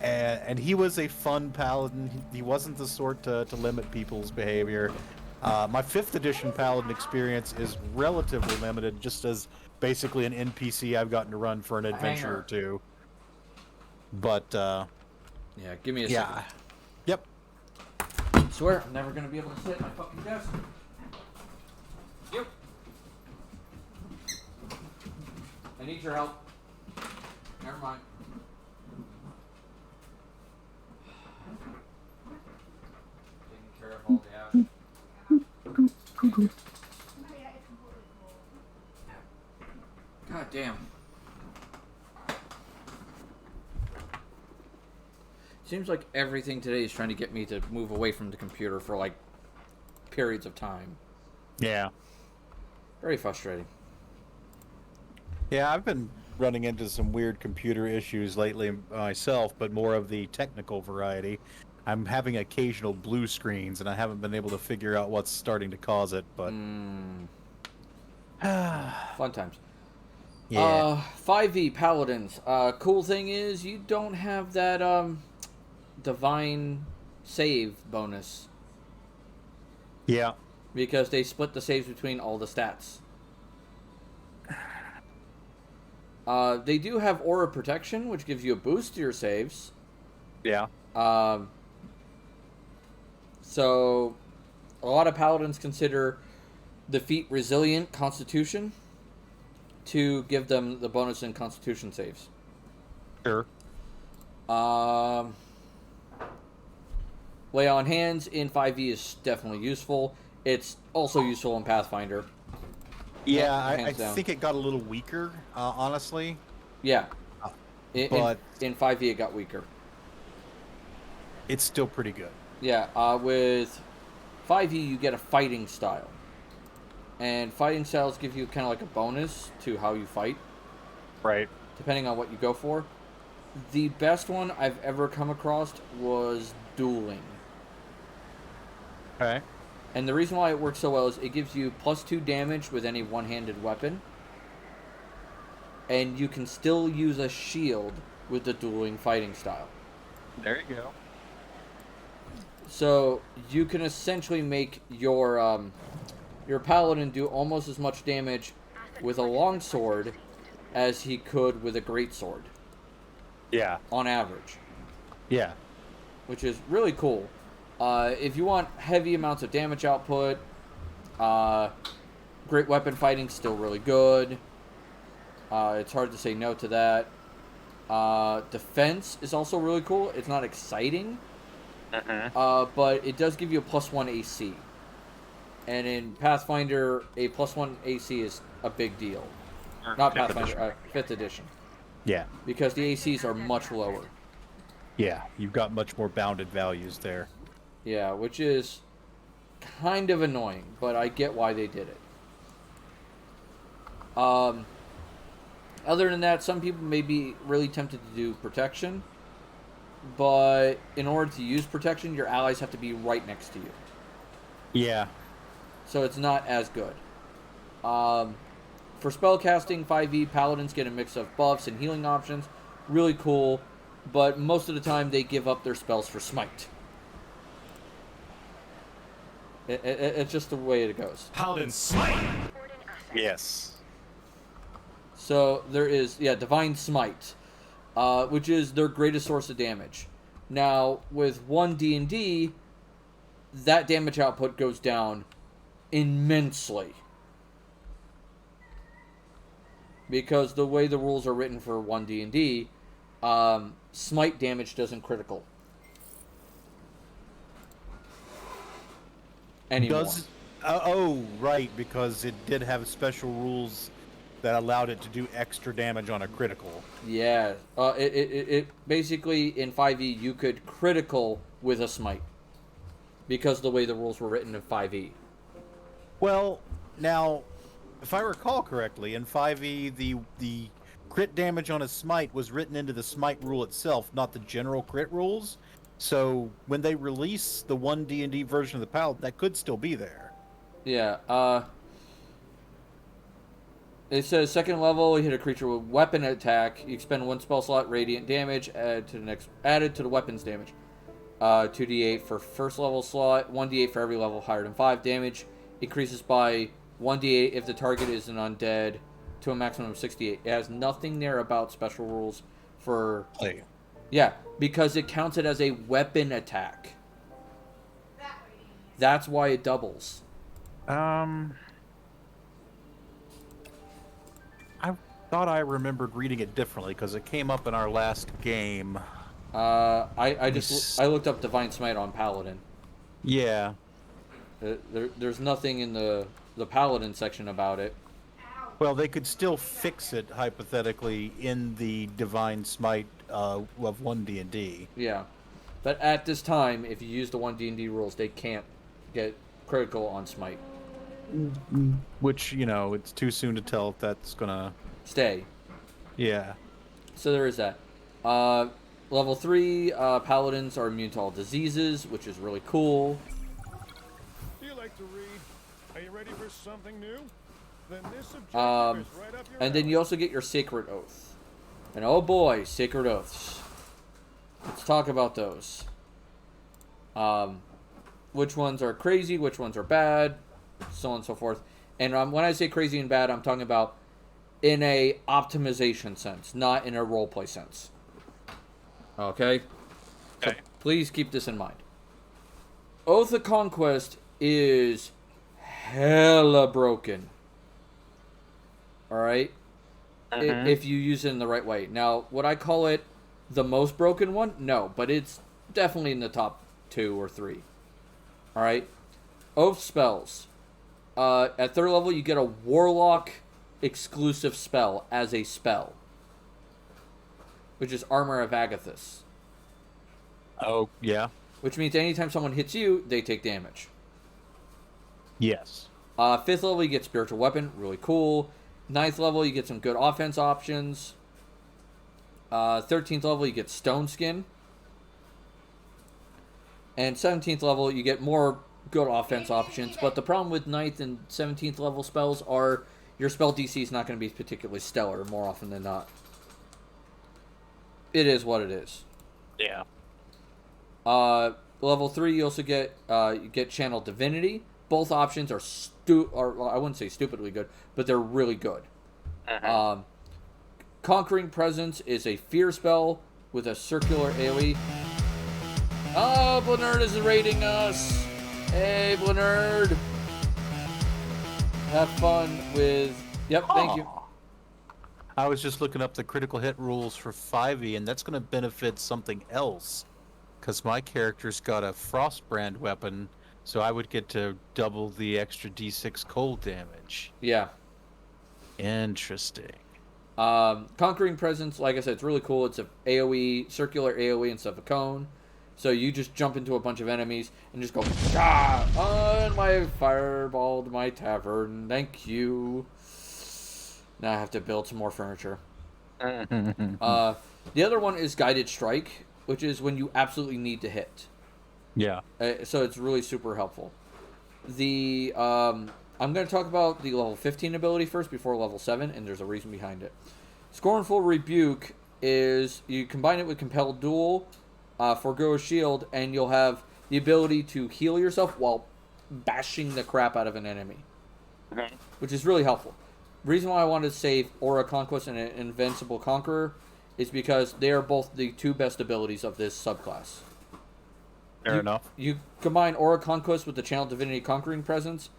And he was a fun paladin. He wasn't the sort to limit people's behavior. My 5th edition paladin experience is relatively limited, just as basically an NPC I've gotten to run for an adventure or two. But yeah, give me a second. Yep. I swear I'm never gonna be able to sit at my fucking desk. Yep. I need your help. Never mind. Oh, yeah, it's completely full. God damn. Seems like everything today is trying to get me to move away from the computer for like periods of time. Yeah. Very frustrating. Yeah, I've been running into some weird computer issues lately myself, but more of the technical variety. I'm having occasional blue screens, and I haven't been able to figure out what's starting to cause it, but... Fun times. Yeah. 5e Paladins. Cool thing is you don't have that divine save bonus Yeah. because they split the saves between all the stats. They do have aura protection, which gives you a boost to your saves. Yeah. So a lot of paladins consider the feat resilient constitution to give them the bonus in constitution saves. Sure. Lay on hands in 5e is definitely useful. It's also useful in Pathfinder. Yeah, I Hands down. think it got a little weaker, honestly. Yeah. But In 5e it got weaker. it's still pretty good. Yeah, with 5e you get a fighting style. And fighting styles give you kind of like a bonus to how you fight, Right. depending on what you go for. The best one I've ever come across was dueling. Okay. And the reason why it works so well is it gives you +2 damage with any one-handed weapon. And you can still use a shield with the dueling fighting style. There you go. So you can essentially make your paladin do almost as much damage with a longsword as he could with a greatsword, Yeah. on average, Yeah. which is really cool. If you want heavy amounts of damage output, great weapon fighting's still really good. It's hard to say no to that. Defense is also really cool. It's not exciting, but it does give you a +1 AC. And in Pathfinder, a +1 AC is a big deal. Not Fifth Pathfinder, 5th edition. Yeah. Because the ACs are much lower. Yeah. You've got much more bounded values there. Yeah, which is kind of annoying, but I get why they did it. Other than that, some people may be really tempted to do protection, but in order to use protection, your allies have to be right next to you. Yeah. So it's not as good. For spellcasting, 5e, paladins get a mix of buffs and healing options. Really cool, but most of the time they give up their spells for smite. It's just the way it goes. Paladin Smite! Yes. So there is, Divine Smite, which is their greatest source of damage. Now, with 1 D&D, that damage output goes down immensely. Because the way the rules are written for 1 D&D, smite damage doesn't critical anymore. Right, because it did have special rules that allowed it to do extra damage on a critical. Yeah, it basically in 5e you could critical with a smite because the way the rules were written in 5e. Well, now, if I recall correctly, in 5e the crit damage on a smite was written into the smite rule itself, not the general crit rules. So when they release the 1 D&D version of the Paladin, that could still be there. Yeah, it says second level, you hit a creature with weapon attack, you expend 1 spell slot, radiant damage, added to the weapon's damage. 2d8 for first level slot, 1d8 for every level higher than 5 damage. Increases by 1d8 if the target is an undead to a maximum of 68. It has nothing there about special rules for... Yeah, because it counts it as a weapon attack. That's why it doubles. I thought I remembered reading it differently because it came up in our last game. I looked up Divine Smite on Paladin. Yeah. There's nothing in the Paladin section about it. Well, they could still fix it hypothetically in the Divine Smite of 1D&D. Yeah, but at this time, if you use the 1D&D rules, they can't get critical on Smite. Which, it's too soon to tell if that's gonna Stay. Yeah. So there is that. Level 3, Paladins are immune to all diseases, which is really cool. Do you like to read? Are you ready for something new? Then this objective is right up your And then you also get your Sacred Oath. And oh boy, Sacred Oaths. Let's talk about those. Which ones are crazy, which ones are bad, so on and so forth. And when I say crazy and bad, I'm talking about in a optimization sense, not in a roleplay sense. Okay? So please keep this in mind. Oath of Conquest is hella broken. Alright? If you use it in the right way. Now, would I call it the most broken one? No, but it's definitely in the top 2 or 3. Alright? Oath spells. At 3rd level, you get a Warlock exclusive spell as a spell, which is Armor of Agathis. Oh, yeah. Which means anytime someone hits you, they take damage. Yes. 5th level, you get Spiritual Weapon. Really cool. 9th level, you get some good offense options. 13th level, you get Stone Skin. And 17th level, you get more good offense options. But the problem with 9th and 17th level spells are your spell DC is not going to be particularly stellar more often than not. It is what it is. Yeah. Level 3, you also get Channel Divinity. Both options are I wouldn't say stupidly good, but they're really good. Conquering Presence is a fear spell with a circular AoE. Oh, Blenerd is raiding us. Hey, Blenerd. Have fun with... Yep, thank you. I was just looking up the critical hit rules for 5e, and that's going to benefit something else. Because my character's got a Frostbrand weapon, so I would get to double the extra d6 cold damage. Yeah. Interesting. Conquering Presence, like I said, it's really cool. It's a AoE, circular AoE instead of a cone. So you just jump into a bunch of enemies and just go, and my fireballed my tavern. Thank you. Now I have to build some more furniture. The other one is Guided Strike, which is when you absolutely need to hit. Yeah. So it's really super helpful. I'm going to talk about the level 15 ability first before level 7, and there's a reason behind it. Scornful Rebuke is you combine it with Compelled Duel, forgo a shield, and you'll have the ability to heal yourself while bashing the crap out of an enemy. Which is really helpful. Reason why I wanted to save Aura Conquest and Invincible Conqueror is because they are both the 2 best abilities of this subclass. Fair enough. You combine Aura Conquest with the Channel Divinity Conquering Presence,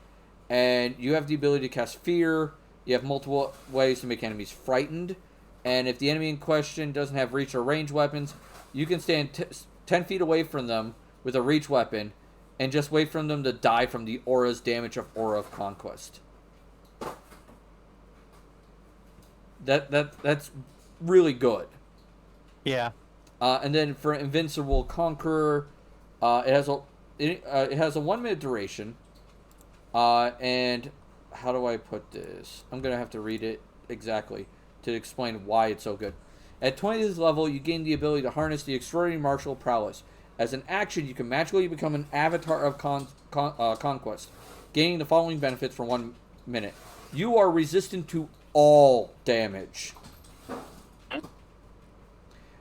and you have the ability to cast Fear. You have multiple ways to make enemies frightened. And if the enemy in question doesn't have reach or range weapons, you can stand 10 feet away from them with a reach weapon and just wait for them to die from the aura's damage of Aura of Conquest. That's really good. Yeah. And then for Invincible Conqueror, it has a 1-minute duration. And how do I put this? I'm gonna have to read it exactly to explain why it's so good. At 20th level, you gain the ability to harness the extraordinary martial prowess. As an action, you can magically become an avatar of conquest, gaining the following benefits for 1 minute. You are resistant to all damage.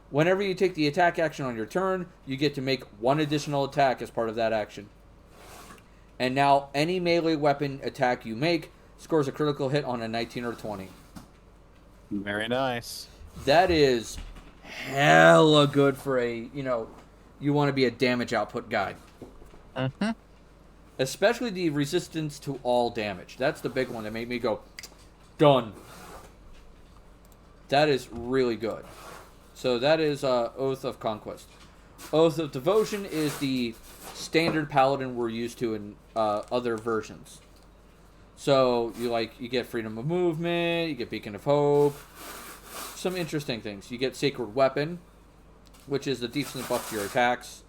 Whenever you take the attack action on your turn, you get to make 1 additional attack as part of that action. And now, any melee weapon attack you make scores a critical hit on a 19 or 20. Very nice. That is hella good for you want to be a damage output guy. Especially the resistance to all damage. That's the big one that made me go, done. That is really good. So that is Oath of Conquest. Oath of Devotion is the standard paladin we're used to in other versions. So you get freedom of movement, you get Beacon of Hope, some interesting things. You get Sacred Weapon, which is the decent buff to your attacks.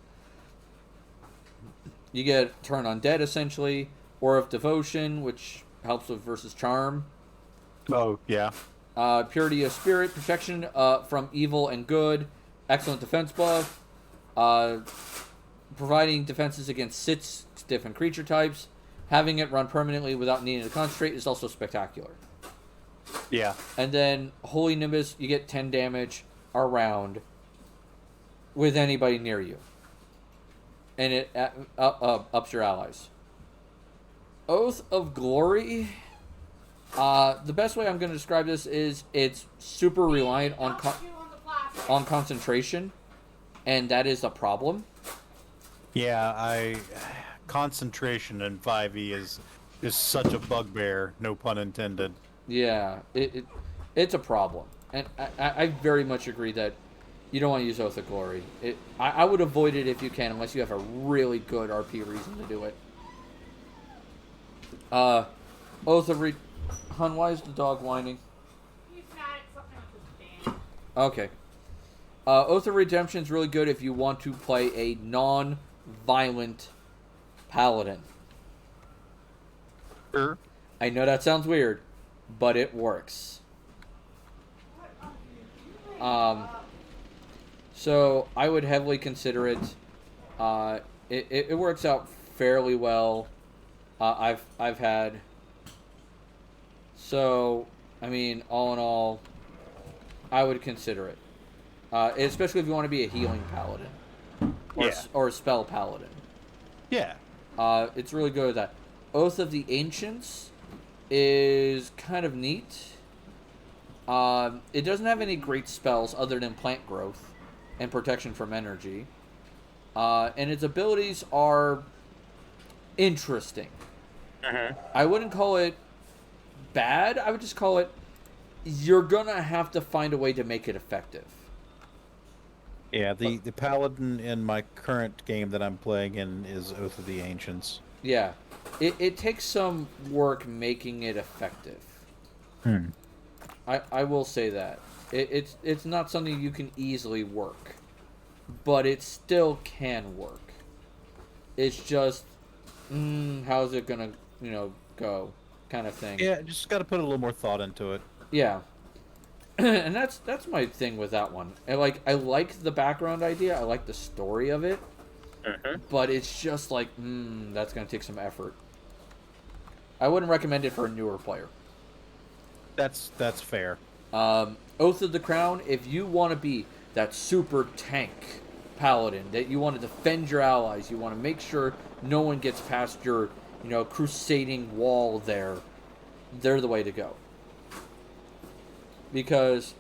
You get Turn Undead, essentially. Aura of Devotion, which helps with versus Charm. Oh, yeah. Purity of Spirit, protection from evil and good. Excellent defense buff. Providing defenses against 6 different creature types. Having it run permanently without needing to concentrate is also spectacular. Yeah. And then Holy Nimbus, you get 10 damage around with anybody near you. And it ups your allies. Oath of Glory. The best way I'm going to describe this is it's super reliant on concentration. And that is a problem. Yeah, concentration in 5e is such a bugbear, no pun intended. Yeah, it's a problem. And I very much agree that you don't want to use Oath of Glory. I would avoid it if you can, unless you have a really good RP reason to do it. Oath of Hun, why is the dog whining? He's mad at something with his band. Okay. Oath of Redemption is really good if you want to play a non-violent paladin. Sure. I know that sounds weird, but it works. So I would heavily consider it. It works out fairly well. I've had. So, I mean, all in all, I would consider it. Especially if you want to be a healing paladin. Or a spell paladin. Yeah. It's really good at that. Oath of the Ancients is kind of neat. It doesn't have any great spells other than plant growth and protection from energy. And its abilities are interesting. I wouldn't call it bad. I would just call it, you're gonna have to find a way to make it effective. Yeah, the paladin in my current game that I'm playing in is Oath of the Ancients. Yeah. It takes some work making it effective. I will say that. It's not something you can easily work. But it still can work. It's just, how's it gonna, go, kind of thing. Yeah, just got to put a little more thought into it. Yeah. And that's my thing with that one. I like the background idea. I like the story of it. But it's just like, that's gonna take some effort. I wouldn't recommend it for a newer player. That's fair. Oath of the Crown, if you want to be that super tank paladin, that you want to defend your allies, you want to make sure no one gets past your, crusading wall there, they're the way to go. Because,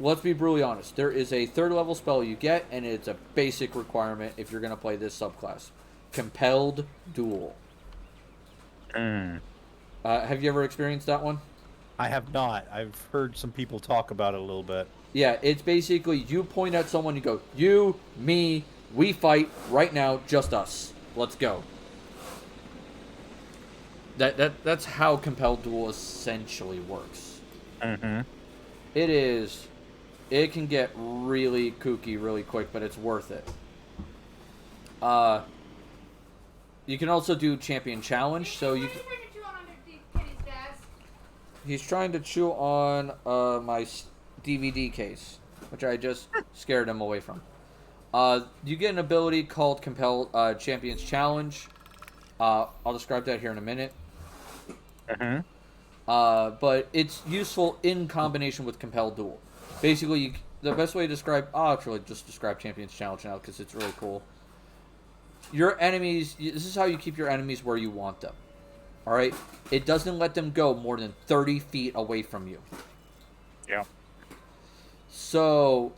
let's be brutally honest, there is a 3rd level spell you get, and it's a basic requirement if you're going to play this subclass. Compelled Duel. Have you ever experienced that one? I have not. I've heard some people talk about it a little bit. Yeah, it's basically you point at someone, you go, you, me, we fight right now, just us. Let's go. That's how Compelled Duel essentially works. It can get really kooky really quick, but it's worth it. You can also do Champion Challenge, so you can... He's trying to chew on my DVD case, which I just scared him away from. You get an ability called Compel Champions Challenge. I'll describe that here in a minute. But it's useful in combination with Compelled Duel. Basically, the best way to describe... I'll actually just describe Champions Challenge now because it's really cool. Your enemies... This is how you keep your enemies where you want them. Alright? It doesn't let them go more than 30 feet away from you. Yeah. So,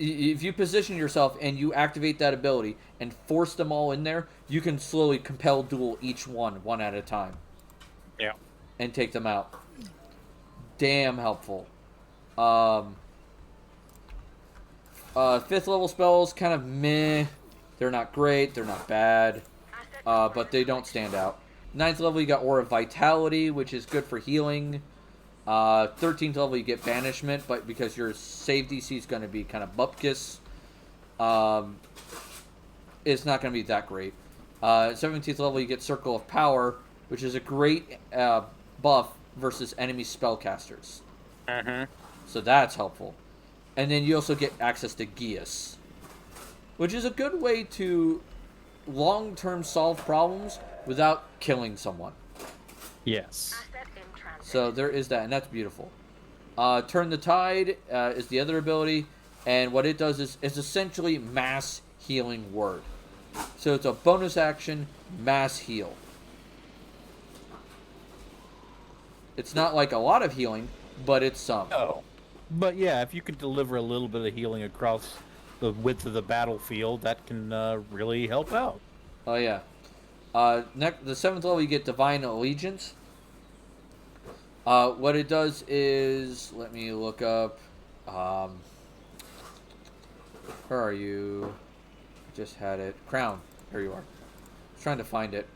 if you position yourself and you activate that ability and force them all in there, you can slowly compel duel each one at a time. Yeah. And take them out. Damn helpful. 5th level spells, kind of meh. They're not great, they're not bad, but they don't stand out. 9th level, you got Aura of Vitality, which is good for healing. 13th level, you get Banishment, but because your save DC is going to be kind of bupkis, it's not going to be that great. 17th level, you get Circle of Power, which is a great buff versus enemy spellcasters. So that's helpful. And then you also get access to Geas, which is a good way to long-term solve problems without killing someone. Yes. So there is that, and that's beautiful. Turn the Tide is the other ability, and what it does is it's essentially mass healing word. So it's a bonus action, mass heal. It's not like a lot of healing, but it's some. Oh. But yeah, if you could deliver a little bit of healing across the width of the battlefield, that can really help out. Oh, yeah. The 7th level, you get Divine Allegiance. What it does is... Let me look up... where are you? Just had it. Crown. There you are. I was trying to find it.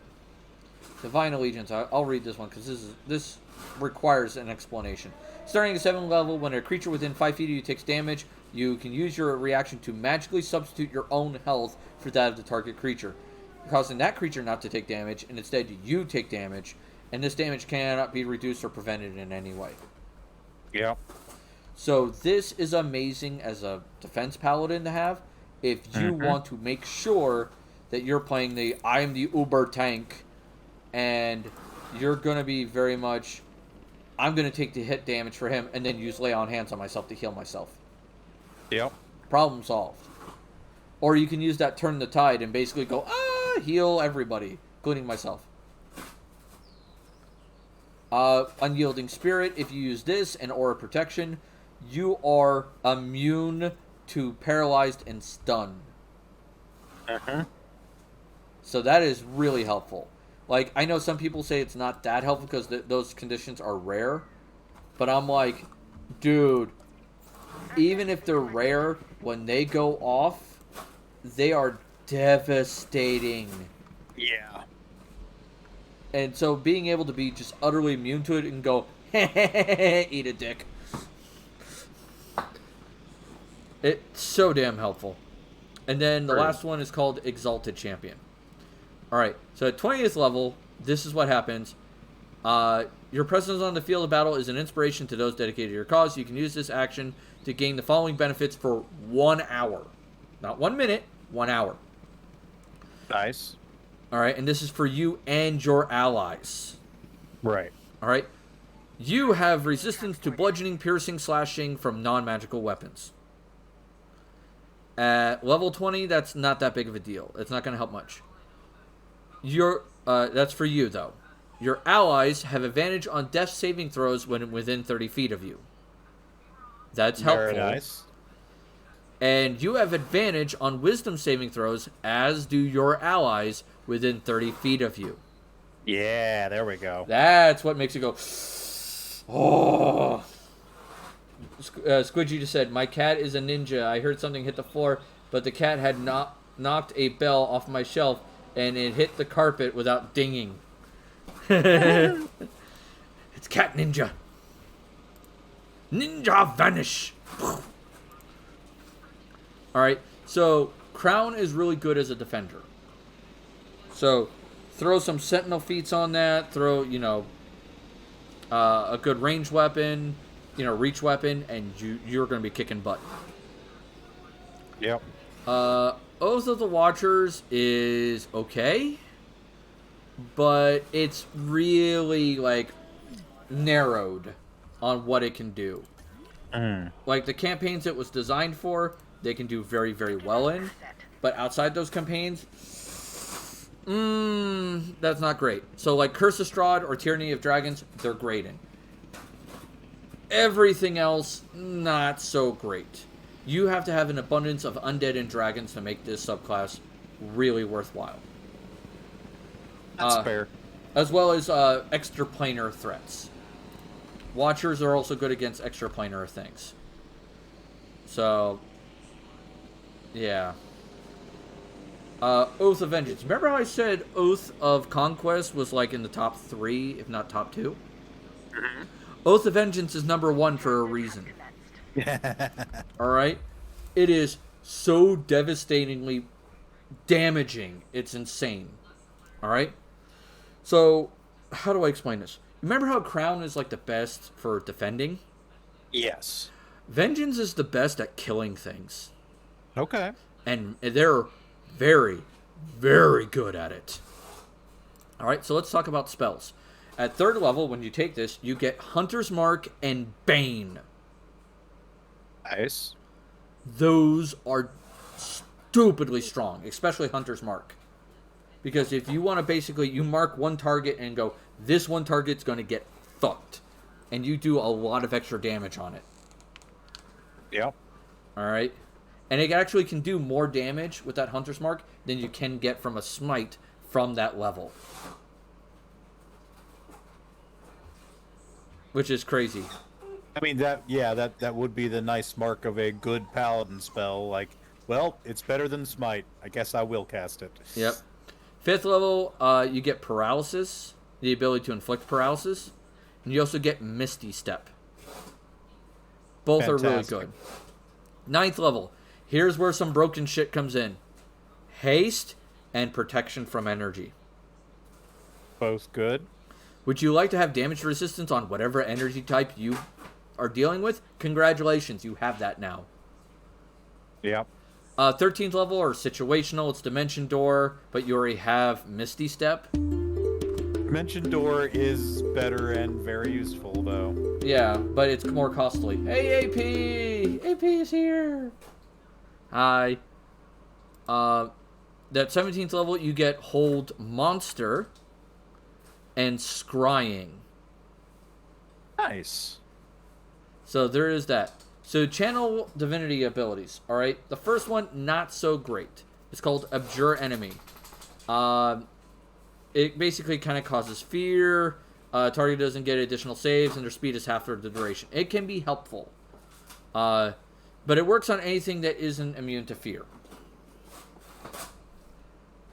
Divine Allegiance. I'll read this one because this requires an explanation. Starting at 7th level, when a creature within 5 feet of you takes damage, you can use your reaction to magically substitute your own health for that of the target creature, causing that creature not to take damage, and instead you take damage, and this damage cannot be reduced or prevented in any way. Yeah. So this is amazing as a defense paladin to have if you want to make sure that you're playing the I'm the Uber tank, and you're going to be very much, I'm going to take the hit damage for him and then use lay on hands on myself to heal myself. Yep. Problem solved. Or you can use that Turn the Tide and basically go, heal everybody, including myself. Unyielding Spirit, if you use this and Aura Protection, you are immune to paralyzed and stun. So that is really helpful. Like, I know some people say it's not that helpful because those conditions are rare. But I'm like, dude, even if they're rare, when they go off, they are devastating. Yeah. And so being able to be just utterly immune to it and go, eat a dick. It's so damn helpful. And then the last one is called Exalted Champion. Alright, so at 20th level, this is what happens. Your presence on the field of battle is an inspiration to those dedicated to your cause. You can use this action to gain the following benefits for 1 hour. Not 1 minute, 1 hour. Nice. Alright, and this is for you and your allies. Right. Alright. You have resistance to bludgeoning, piercing, slashing from non-magical weapons. At level 20, that's not that big of a deal. It's not going to help much. That's for you, though. Your allies have advantage on death saving throws when within 30 feet of you. That's helpful. Very nice. And you have advantage on wisdom saving throws, as do your allies, within 30 feet of you. Yeah, there we go. That's what makes it go, oh. Squidgy just said, my cat is a ninja. I heard something hit the floor, but the cat had knocked a bell off my shelf, and it hit the carpet without dinging. It's Cat Ninja. Ninja vanish. Alright, so Crown is really good as a defender. So throw some sentinel feats on that. Throw, a good range weapon, reach weapon, and you're going to be kicking butt. Yep. Oath of the Watchers is okay, but it's really, narrowed on what it can do. Like, the campaigns it was designed for, they can do very, very well in, but outside those campaigns, that's not great. So, like, Curse of Strahd or Tyranny of Dragons, they're great in. Everything else, not so great. You have to have an abundance of undead and dragons to make this subclass really worthwhile. That's fair. As well as extraplanar threats. Watchers are also good against extraplanar things. So, Yeah. Oath of Vengeance. Remember how I said Oath of Conquest was like in the top 3, if not top 2? Mm-hmm. Oath of Vengeance is number 1 for a reason. Alright? It is so devastatingly damaging. It's insane. Alright? So, how do I explain this? Remember how Crown is like the best for defending? Yes. Vengeance is the best at killing things. Okay. And they're very, very good at it. Alright, so let's talk about spells. At 3rd level, when you take this, you get Hunter's Mark and Bane. Nice. Those are stupidly strong, especially Hunter's Mark. Because if you want to basically, you mark one target and go, this one target's going to get fucked. And you do a lot of extra damage on it. Yep. Alright? And it actually can do more damage with that Hunter's Mark than you can get from a Smite from that level. Which is crazy. I mean, that would be the nice mark of a good Paladin spell. Like, well, it's better than Smite. I guess I will cast it. Yep. 5th level, you get Paralysis, the ability to inflict paralysis. And you also get Misty Step. Both are really good. 9th level, here's where some broken shit comes in. Haste and Protection from Energy. Both good. Would you like to have damage resistance on whatever energy type you are dealing with? Congratulations, you have that now. Yep. 13th level or situational, it's Dimension Door, but you already have Misty Step. Dimension Door is better and very useful, though. Yeah, but it's more costly. Hey, AP! AP is here! Hi. That 17th level, you get Hold Monster and Scrying. Nice. So there is that. So channel divinity abilities, alright? The first one, not so great. It's called Abjure Enemy. It basically kind of causes fear. Target doesn't get additional saves, and their speed is half the duration. It can be helpful. But it works on anything that isn't immune to fear.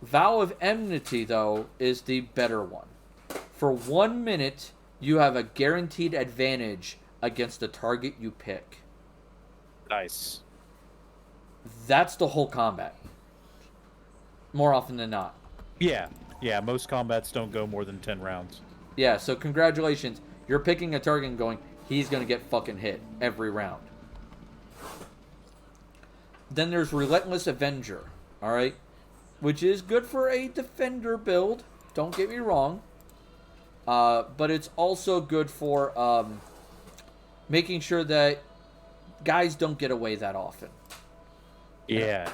Vow of Enmity, though, is the better one. For 1 minute, you have a guaranteed advantage against the target you pick. Nice. That's the whole combat. More often than not. Yeah. Yeah, most combats don't go more than 10 rounds. Yeah, so congratulations. You're picking a target and going, he's going to get fucking hit every round. Then there's Relentless Avenger, alright? Which is good for a defender build. Don't get me wrong. But it's also good for making sure that guys don't get away that often. Yeah.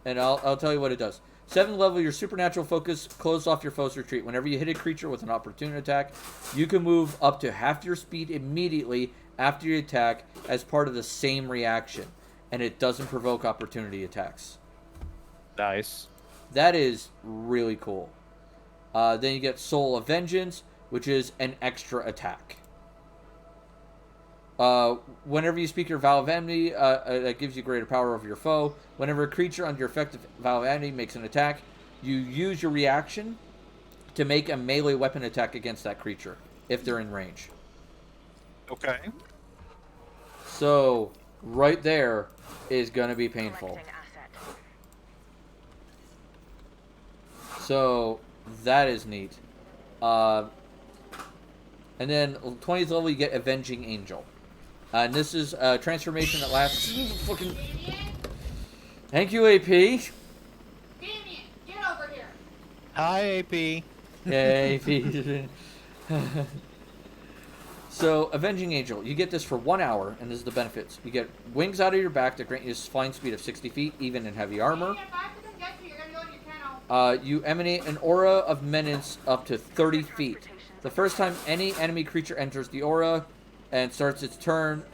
And I'll tell you what it does. 7th level, your supernatural focus closes off your foe's retreat. Whenever you hit a creature with an opportune attack, you can move up to half your speed immediately after your attack as part of the same reaction. And it doesn't provoke opportunity attacks. Nice. That is really cool. Then you get Soul of Vengeance, which is an extra attack. Whenever you speak your Vow of Enmity, that gives you greater power over your foe. Whenever a creature under your effective Vow of Enmity makes an attack, you use your reaction to make a melee weapon attack against that creature, if they're in range. Okay. So, right there is going to be painful. So, that is neat. And then, 20th level, you get Avenging Angel. And this is a transformation that lasts... fucking... Thank you, AP. Damien, get over here. Hi, AP. Yeah, AP. So, Avenging Angel. You get this for 1 hour, and this is the benefits. You get wings out of your back that grant you a flying speed of 60 feet, even in heavy armor. Damien, if I couldn't get you, you're gonna go in your kennel. You emanate an aura of menace up to 30 feet. The first time any enemy creature enters the aura and starts its turn,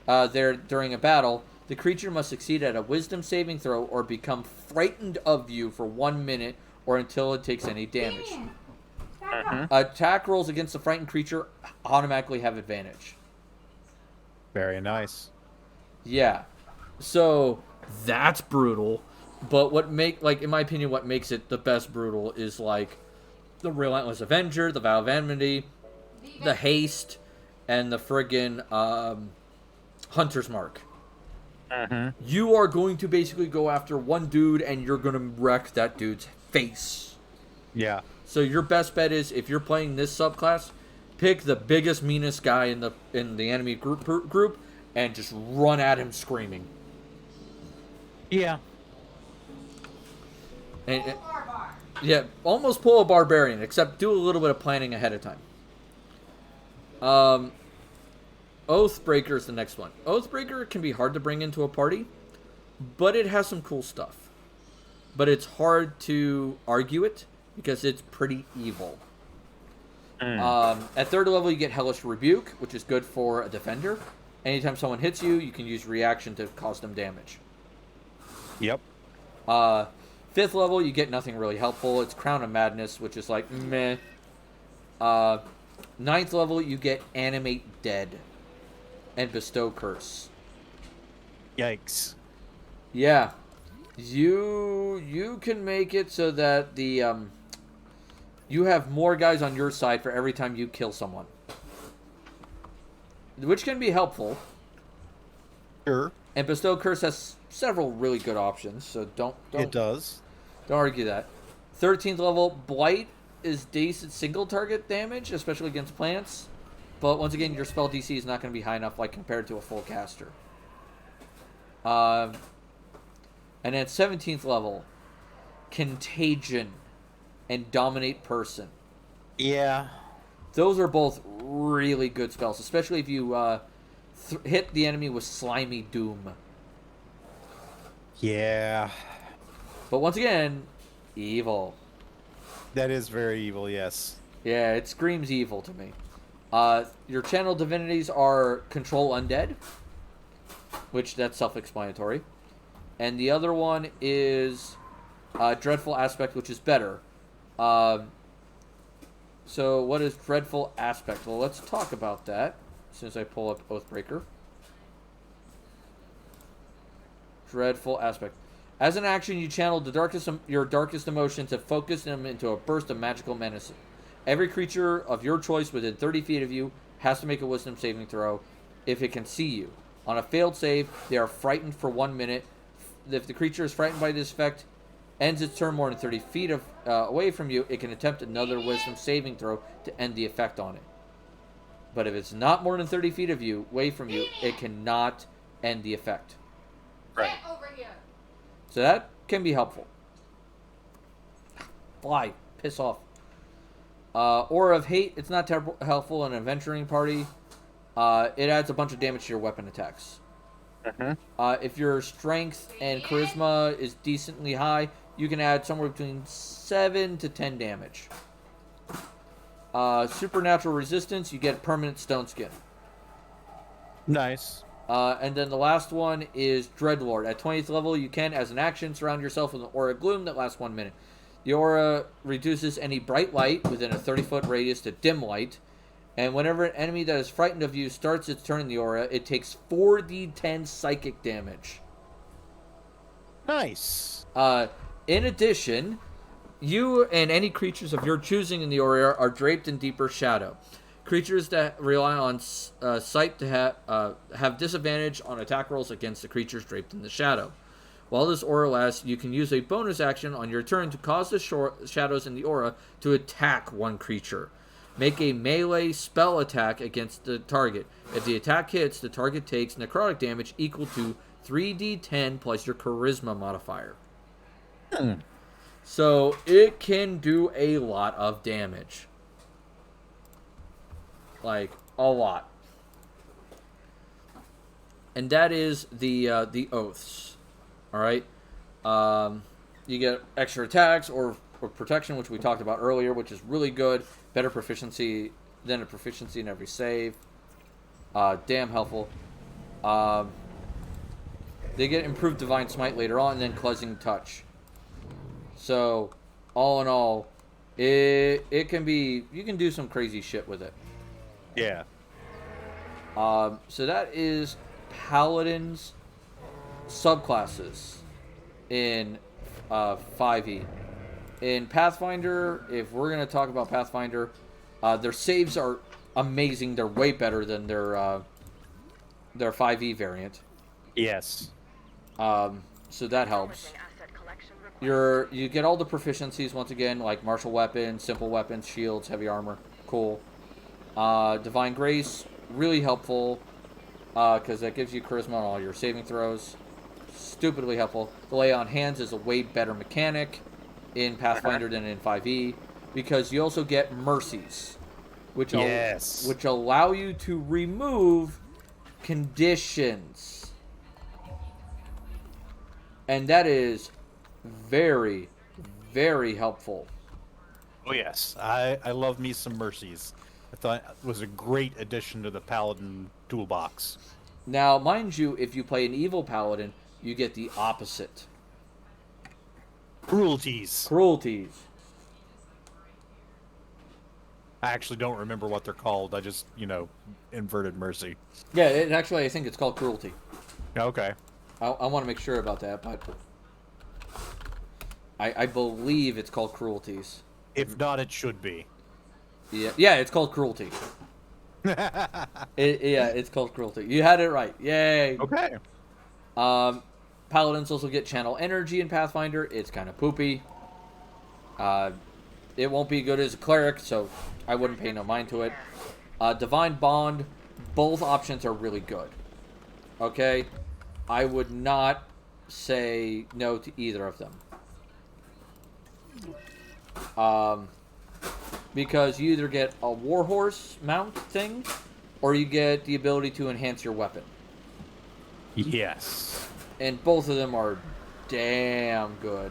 there during a battle, the creature must succeed at a wisdom saving throw or become frightened of you for 1 minute or until it takes any damage. Damien, back up. Attack rolls against the frightened creature automatically have advantage. Very nice. Yeah. So that's brutal. But in my opinion, what makes it the best brutal is like the Relentless Avenger, the Vow of Enmity, the Haste, and the friggin' Hunter's Mark. You are going to basically go after one dude and you're going to wreck that dude's face. Yeah. So your best bet is, if you're playing this subclass, pick the biggest, meanest guy in the enemy group and just run at him screaming. Yeah. And, yeah, almost pull a barbarian, except do a little bit of planning ahead of time. Oathbreaker is the next one. Oathbreaker can be hard to bring into a party, but it has some cool stuff. But it's hard to argue it because it's pretty evil. At 3rd level, you get Hellish Rebuke, which is good for a defender. Anytime someone hits you, you can use reaction to cause them damage. Yep. 5th level, you get nothing really helpful. It's Crown of Madness, which is like, meh. 9th level, you get Animate Dead and Bestow Curse. Yikes. Yeah. You can make it so that the you have more guys on your side for every time you kill someone, which can be helpful. Sure. And Bestow Curse has several really good options, so don't It does. Don't argue that. 13th level, Blight is decent single target damage, especially against plants. But once again, your spell DC is not going to be high enough, like compared to a full caster. And then 17th level, Contagion and Dominate Person. Yeah. Those are both really good spells, especially if you hit the enemy with Slimy Doom. Yeah. But once again, evil. That is very evil, yes. Yeah, it screams evil to me. Your channel divinities are Control Undead, which that's self-explanatory. And the other one is Dreadful Aspect, which is better. So what is Dreadful Aspect? Well, let's talk about that as soon as I pull up Oathbreaker. Dreadful Aspect. As an action, you channel your darkest emotions and focus them into a burst of magical menace. Every creature of your choice within 30 feet of you has to make a wisdom saving throw if it can see you. On a failed save, they are frightened for 1 minute. If the creature is frightened by this effect, ends its turn more than 30 feet away from you, it can attempt another wisdom saving throw to end the effect on it. But if it's not more than 30 feet of you, away from you, it cannot end the effect. Right. Over here. So that can be helpful. Fly. Piss off. Aura of Hate. It's not terrible helpful in an adventuring party. It adds a bunch of damage to your weapon attacks. If your strength and charisma is decently high, you can add somewhere between 7 to 10 damage. Supernatural resistance. You get permanent stone skin. Nice. And then the last one is Dreadlord. At 20th level, you can, as an action, surround yourself with an aura of gloom that lasts 1 minute. The aura reduces any bright light within a 30-foot radius to dim light. And whenever an enemy that is frightened of you starts its turn in the aura, it takes 4d10 psychic damage. Nice. In addition, you and any creatures of your choosing in the aura are draped in deeper shadow. Creatures that rely on sight to have disadvantage on attack rolls against the creatures draped in the shadow. While this aura lasts, you can use a bonus action on your turn to cause the shadows in the aura to attack one creature. Make a melee spell attack against the target. If the attack hits, the target takes necrotic damage equal to 3d10 plus your charisma modifier. So it can do a lot of damage. Like, a lot. And that is the oaths. Alright? You get extra attacks or protection, which we talked about earlier, which is really good. Better proficiency than a proficiency in every save. Damn helpful. They get improved Divine Smite later on, and then Cleansing Touch. So, all in all, it can be... You can do some crazy shit with it. Yeah. So that is Paladins. subclasses in 5e. In Pathfinder, if we're going to talk about Pathfinder, their saves are amazing. They're way better than their 5e variant. Yes. So that helps. You get all the proficiencies once again, like martial weapons, simple weapons, shields, heavy armor. Cool. Divine Grace, really helpful, because that gives you charisma on all your saving throws. Stupidly helpful. The Lay on Hands is a way better mechanic in Pathfinder than in 5e, because you also get mercies, which allow you to remove conditions. And that is very, very helpful. Oh, yes. I love me some mercies. I thought it was a great addition to the Paladin toolbox. Now, mind you, if you play an evil Paladin, you get the opposite. Cruelties. I actually don't remember what they're called. I just, inverted mercy. Yeah, I think it's called cruelty. Okay. I want to make sure about that, but I believe it's called cruelties. If not, it should be. Yeah, it's called cruelty. It's called cruelty. You had it right. Yay. Okay. Paladins also get channel energy in Pathfinder. It's kind of poopy. It won't be good as a cleric, so I wouldn't pay no mind to it. Divine Bond, both options are really good. Okay? I would not say no to either of them. Because you either get a warhorse mount thing, or you get the ability to enhance your weapon. Yes. And both of them are damn good.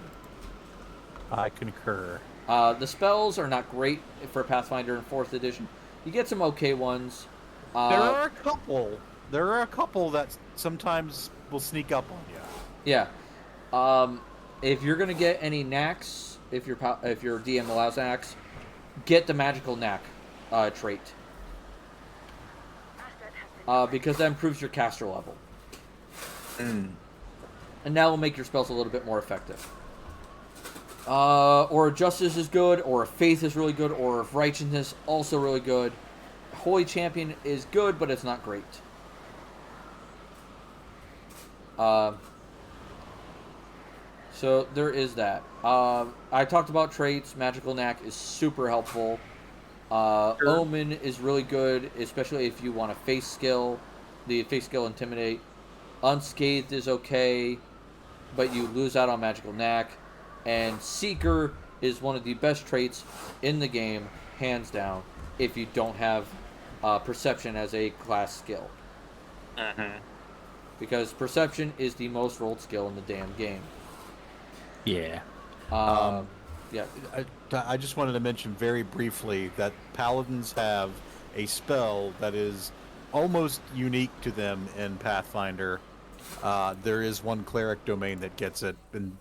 I concur. The spells are not great for Pathfinder in 4th edition. You get some okay ones. There are a couple. There are a couple that sometimes will sneak up on you. Yeah. If you're gonna get any knacks, if your DM allows knacks, get the magical knack trait. Because that improves your caster level. And that will make your spells a little bit more effective. Or Justice is good, or Faith is really good, or Righteousness also really good. Holy Champion is good, but it's not great. So there is that. I talked about traits. Magical Knack is super helpful. Sure. Omen is really good, especially if you want a face skill. The face skill Intimidate. Unscathed is okay, but you lose out on Magical Knack. And Seeker is one of the best traits in the game, hands down, if you don't have Perception as a class skill. Because Perception is the most rolled skill in the damn game. Yeah. Yeah. I just wanted to mention very briefly that Paladins have a spell that is almost unique to them in Pathfinder. There is one cleric domain that gets it, and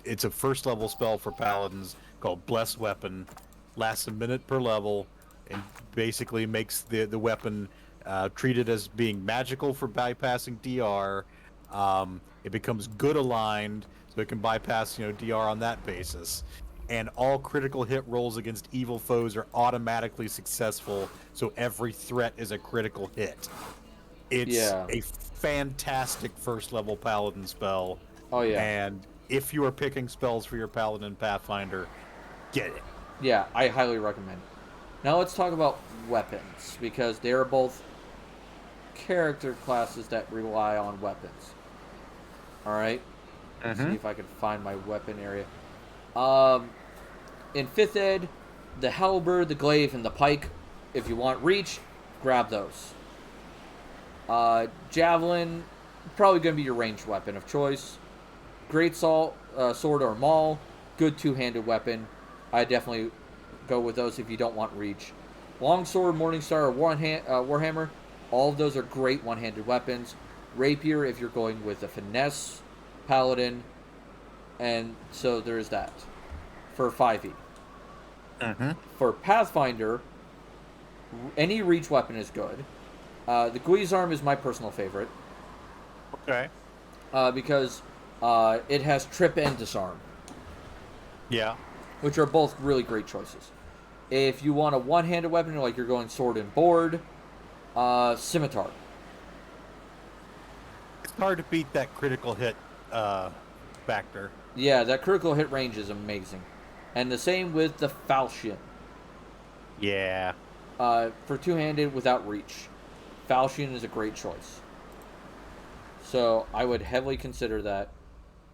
it's a first level spell for Paladins called Bless Weapon. Lasts a minute per level, and basically makes the weapon treated as being magical for bypassing DR. It becomes good aligned, so it can bypass DR on that basis. And all critical hit rolls against evil foes are automatically successful, so every threat is a critical hit. It's a fantastic first level Paladin spell. Oh yeah. And if you are picking spells for your Paladin Pathfinder, get it. Yeah, I highly recommend it. Now let's talk about weapons, because they are both character classes that rely on weapons. Alright? Let's see if I can find my weapon area. In 5th Ed, the halberd, the glaive, and the pike, if you want reach, grab those. Javelin, probably going to be your ranged weapon of choice. Great sword or maul, good two-handed weapon. I definitely go with those if you don't want reach. Longsword, Morningstar, or Warhammer, all of those are great one-handed weapons. Rapier if you're going with a finesse paladin, and so there's that for 5e. For Pathfinder, any reach weapon is good. The Guisarm is my personal favorite. Okay. because it has trip and disarm, Yeah. which are both really great choices. If you want a one-handed weapon, like you're going sword and board, scimitar. It's hard to beat that critical hit factor. Yeah, that critical hit range is amazing. And the same with the falchion. Yeah. For two-handed without reach, falchion is a great choice. So I would heavily consider that.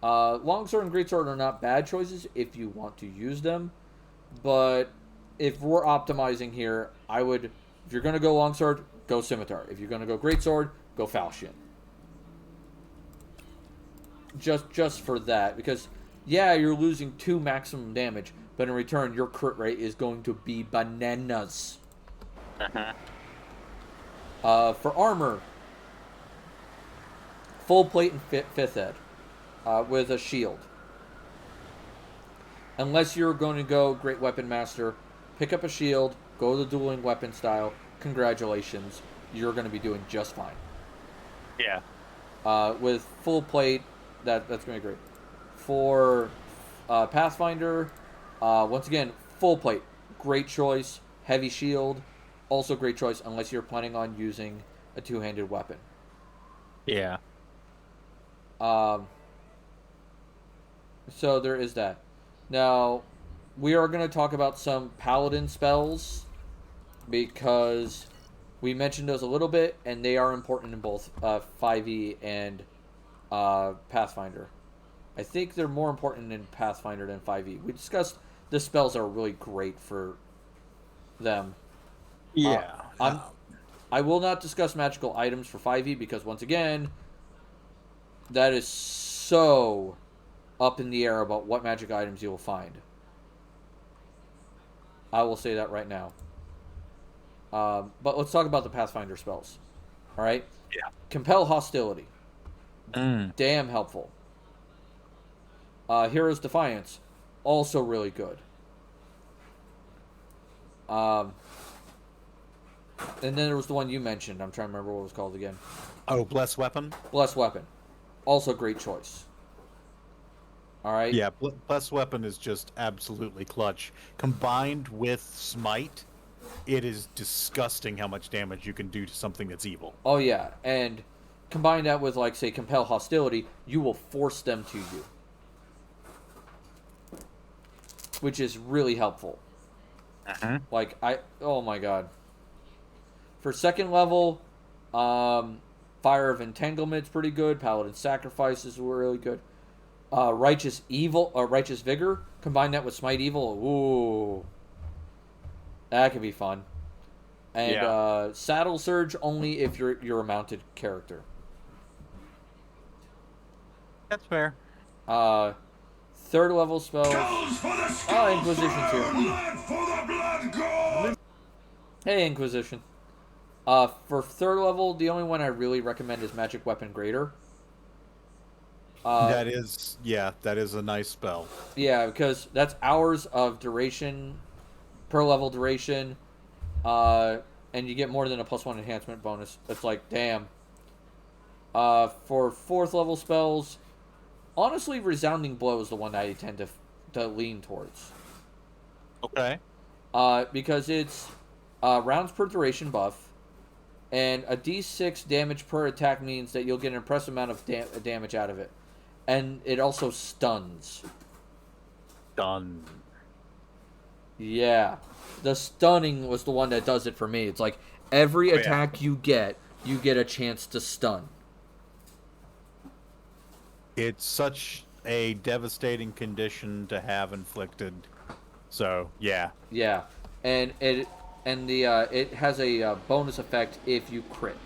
Longsword and greatsword are not bad choices if you want to use them, but if we're optimizing here, I would, if you're going to go longsword, go scimitar. If you're going to go greatsword, go falchion. Just for that, because yeah, you're losing 2 maximum damage, but in return, your crit rate is going to be bananas. For armor, full plate and 5th ed, with a shield. Unless you're going to go Great Weapon Master, pick up a shield, go the dueling weapon style. Congratulations, you're going to be doing just fine. Yeah. With full plate, that's going to be great. For Pathfinder, once again, full plate, great choice. Heavy shield, also great choice, unless you're planning on using a two-handed weapon. Yeah. So there is that. Now, we are going to talk about some Paladin spells, because we mentioned those a little bit, and they are important in both 5e and Pathfinder. I think they're more important in Pathfinder than 5e. We discussed the spells are really great for them. Yeah. I will not discuss magical items for 5e because, once again, that is so up in the air about what magic items you will find. I will say that right now. But let's talk about the Pathfinder spells. All right? Yeah. Compel hostility. Damn helpful. Hero's Defiance. Also really good. And then there was the one you mentioned. I'm trying to remember what it was called again. Oh, Bless Weapon? Bless Weapon. Also great choice. All right? Yeah, Bless Weapon is just absolutely clutch. Combined with Smite, it is disgusting how much damage you can do to something that's evil. Oh, yeah. And combine that with, like, say, Compel Hostility, you will force them to you. Which is really helpful. Like, oh my god. For second level, Fire of Entanglement's pretty good. Paladin Sacrifices were really good. Righteous Vigor, combine that with Smite Evil. Ooh. That could be fun. And Saddle Surge only if you're a mounted character. That's fair. Third level spells. Inquisition's here. Hey, Inquisition. For third level, the only one I really recommend is Magic Weapon Greater. That is a nice spell. Yeah, because that's hours of duration, per level duration, and you get more than a +1 enhancement bonus. It's like, damn. For fourth level spells, honestly, Resounding Blow is the one that I tend to lean towards. Okay. Because it's rounds per duration buff, and a d6 damage per attack means that you'll get an impressive amount of damage out of it. And it also stuns. Done. Yeah. The stunning was the one that does it for me. It's like every attack you get a chance to stun. It's such a devastating condition to have inflicted. So, yeah. Yeah. And it has a bonus effect if you crit.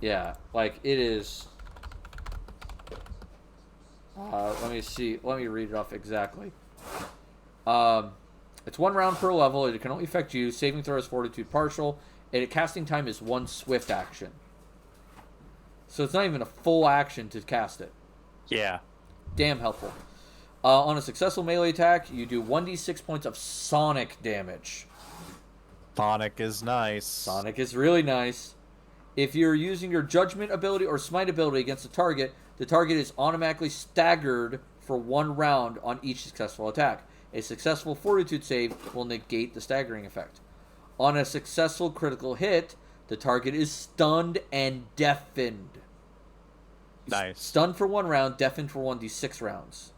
Yeah, like it is. Let me see. Let me read it off exactly. It's 1 round per level. It can only affect you. Saving throw is Fortitude partial. And casting time is 1 swift action. So it's not even a full action to cast it. Yeah. Damn helpful. On a successful melee attack, you do 1d6 points of sonic damage. Sonic is nice. Sonic is really nice. If you're using your Judgment ability or Smite ability against the target is automatically staggered for 1 round on each successful attack. A successful Fortitude save will negate the staggering effect. On a successful critical hit, the target is stunned and deafened. Nice. Stunned for 1 round, deafened for 1d6 rounds.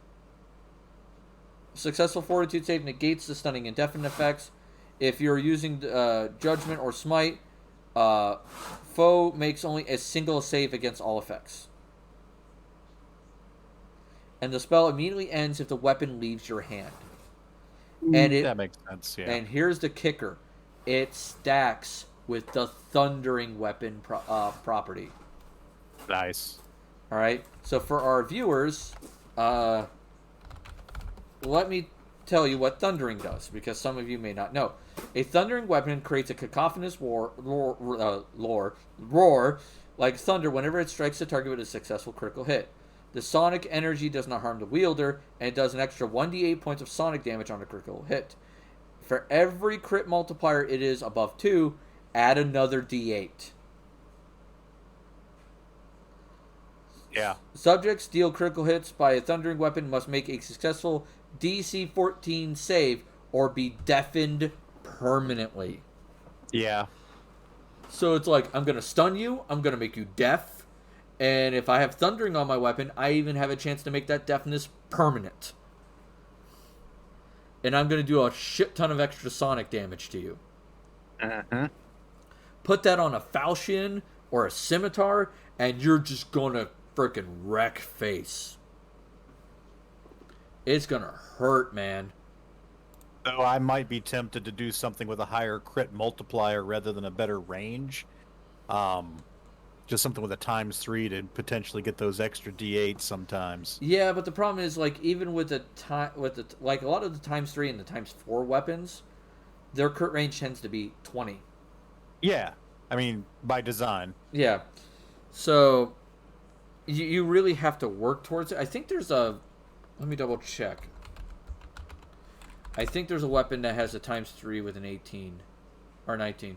Successful Fortitude save negates the stunning and deafened effects. If you're using Judgment or Smite, foe makes only a single save against all effects. And the spell immediately ends if the weapon leaves your hand. And that makes sense, yeah. And here's the kicker. It stacks with the Thundering Weapon property. Nice. Alright, so for our viewers, let me tell you what Thundering does, because some of you may not know. A Thundering Weapon creates a cacophonous roar like thunder whenever it strikes the target with a successful critical hit. The sonic energy does not harm the wielder, and it does an extra 1d8 points of sonic damage on a critical hit. For every crit multiplier it is above 2, add another d8. Yeah. Subjects deal critical hits by a Thundering Weapon must make a successful DC 14 save or be deafened permanently. Yeah. So it's like, I'm going to stun you, I'm going to make you deaf, and if I have Thundering on my weapon, I even have a chance to make that deafness permanent. And I'm going to do a shit ton of extra sonic damage to you. Uh-huh. Put that on a falchion or a scimitar, and you're just going to freaking wreck face. It's going to hurt, man. Though I might be tempted to do something with a higher crit multiplier rather than a better range. Just something with a ×3 to potentially get those extra d8s sometimes. Yeah, but the problem is, like, even with a like a lot of the ×3 and the ×4 weapons, their crit range tends to be 20. Yeah, I mean by design. Yeah, so you really have to work towards it. I think there's a, let me double check. I think there's a weapon that has a ×3 with an 18 or 19.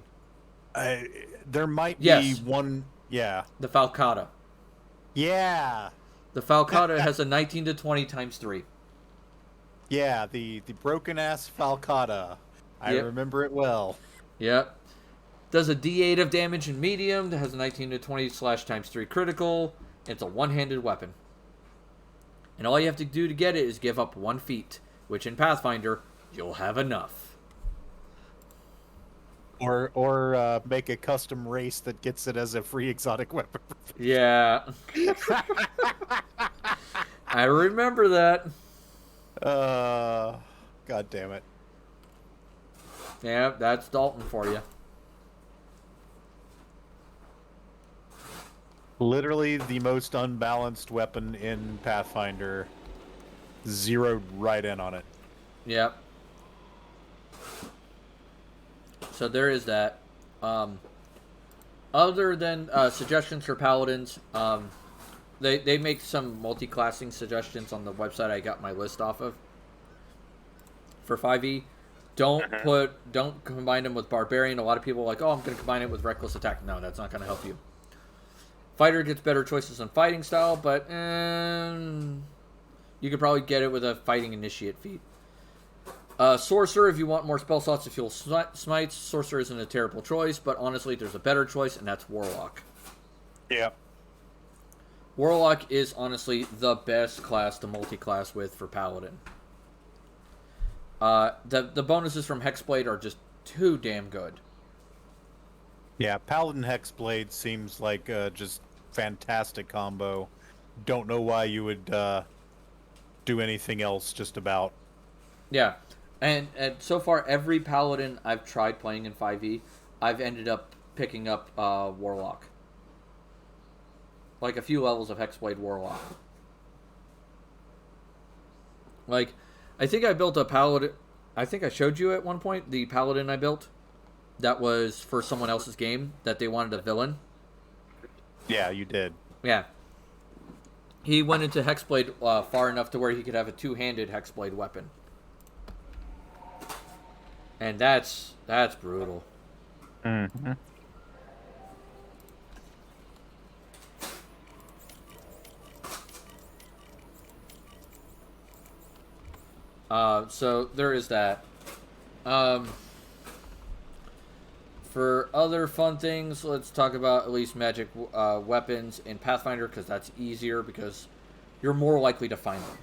There might be Yes. one. Yeah. The Falcata. Yeah. The Falcata has a 19 to 20 ×3. Yeah, the broken ass Falcata. I Yep. remember it well. Yep. Does a D8 of damage in medium. That has a 19 to 20 / ×3 critical. It's a one-handed weapon. And all you have to do to get it is give up 1 feat, which in Pathfinder, you'll have enough. Or make a custom race that gets it as a free exotic weapon. Yeah. I remember that. God damn it. Yeah, that's Dalton for you. Literally the most unbalanced weapon in Pathfinder. Zeroed right in on it. Yep. So there is that. Other than suggestions for Paladins, they make some multi-classing suggestions on the website I got my list off of. For 5e, don't combine them with Barbarian. A lot of people are like, oh, I'm going to combine it with Reckless Attack. No, that's not going to help you. Fighter gets better choices on fighting style, but you could probably get it with a Fighting Initiate feat. Sorcerer, if you want more spell slots to fuel smites, Sorcerer isn't a terrible choice, but honestly, there's a better choice, and that's Warlock. Yeah. Warlock is honestly the best class to multi-class with for Paladin. The bonuses from Hexblade are just too damn good. Yeah, Paladin Hexblade seems like just fantastic combo. Don't know why you would do anything else just about. Yeah. And so far, every Paladin I've tried playing in 5e, I've ended up picking up Warlock. Like a few levels of Hexblade Warlock. Like, I think I built a Paladin. I think I showed you at one point the Paladin I built. That was for someone else's game that they wanted a villain. Yeah, you did. Yeah. He went into Hexblade far enough to where he could have a two-handed Hexblade weapon. And that's brutal. Mm-hmm. So there is that. For other fun things, let's talk about at least magic weapons in Pathfinder, because that's easier, because you're more likely to find them.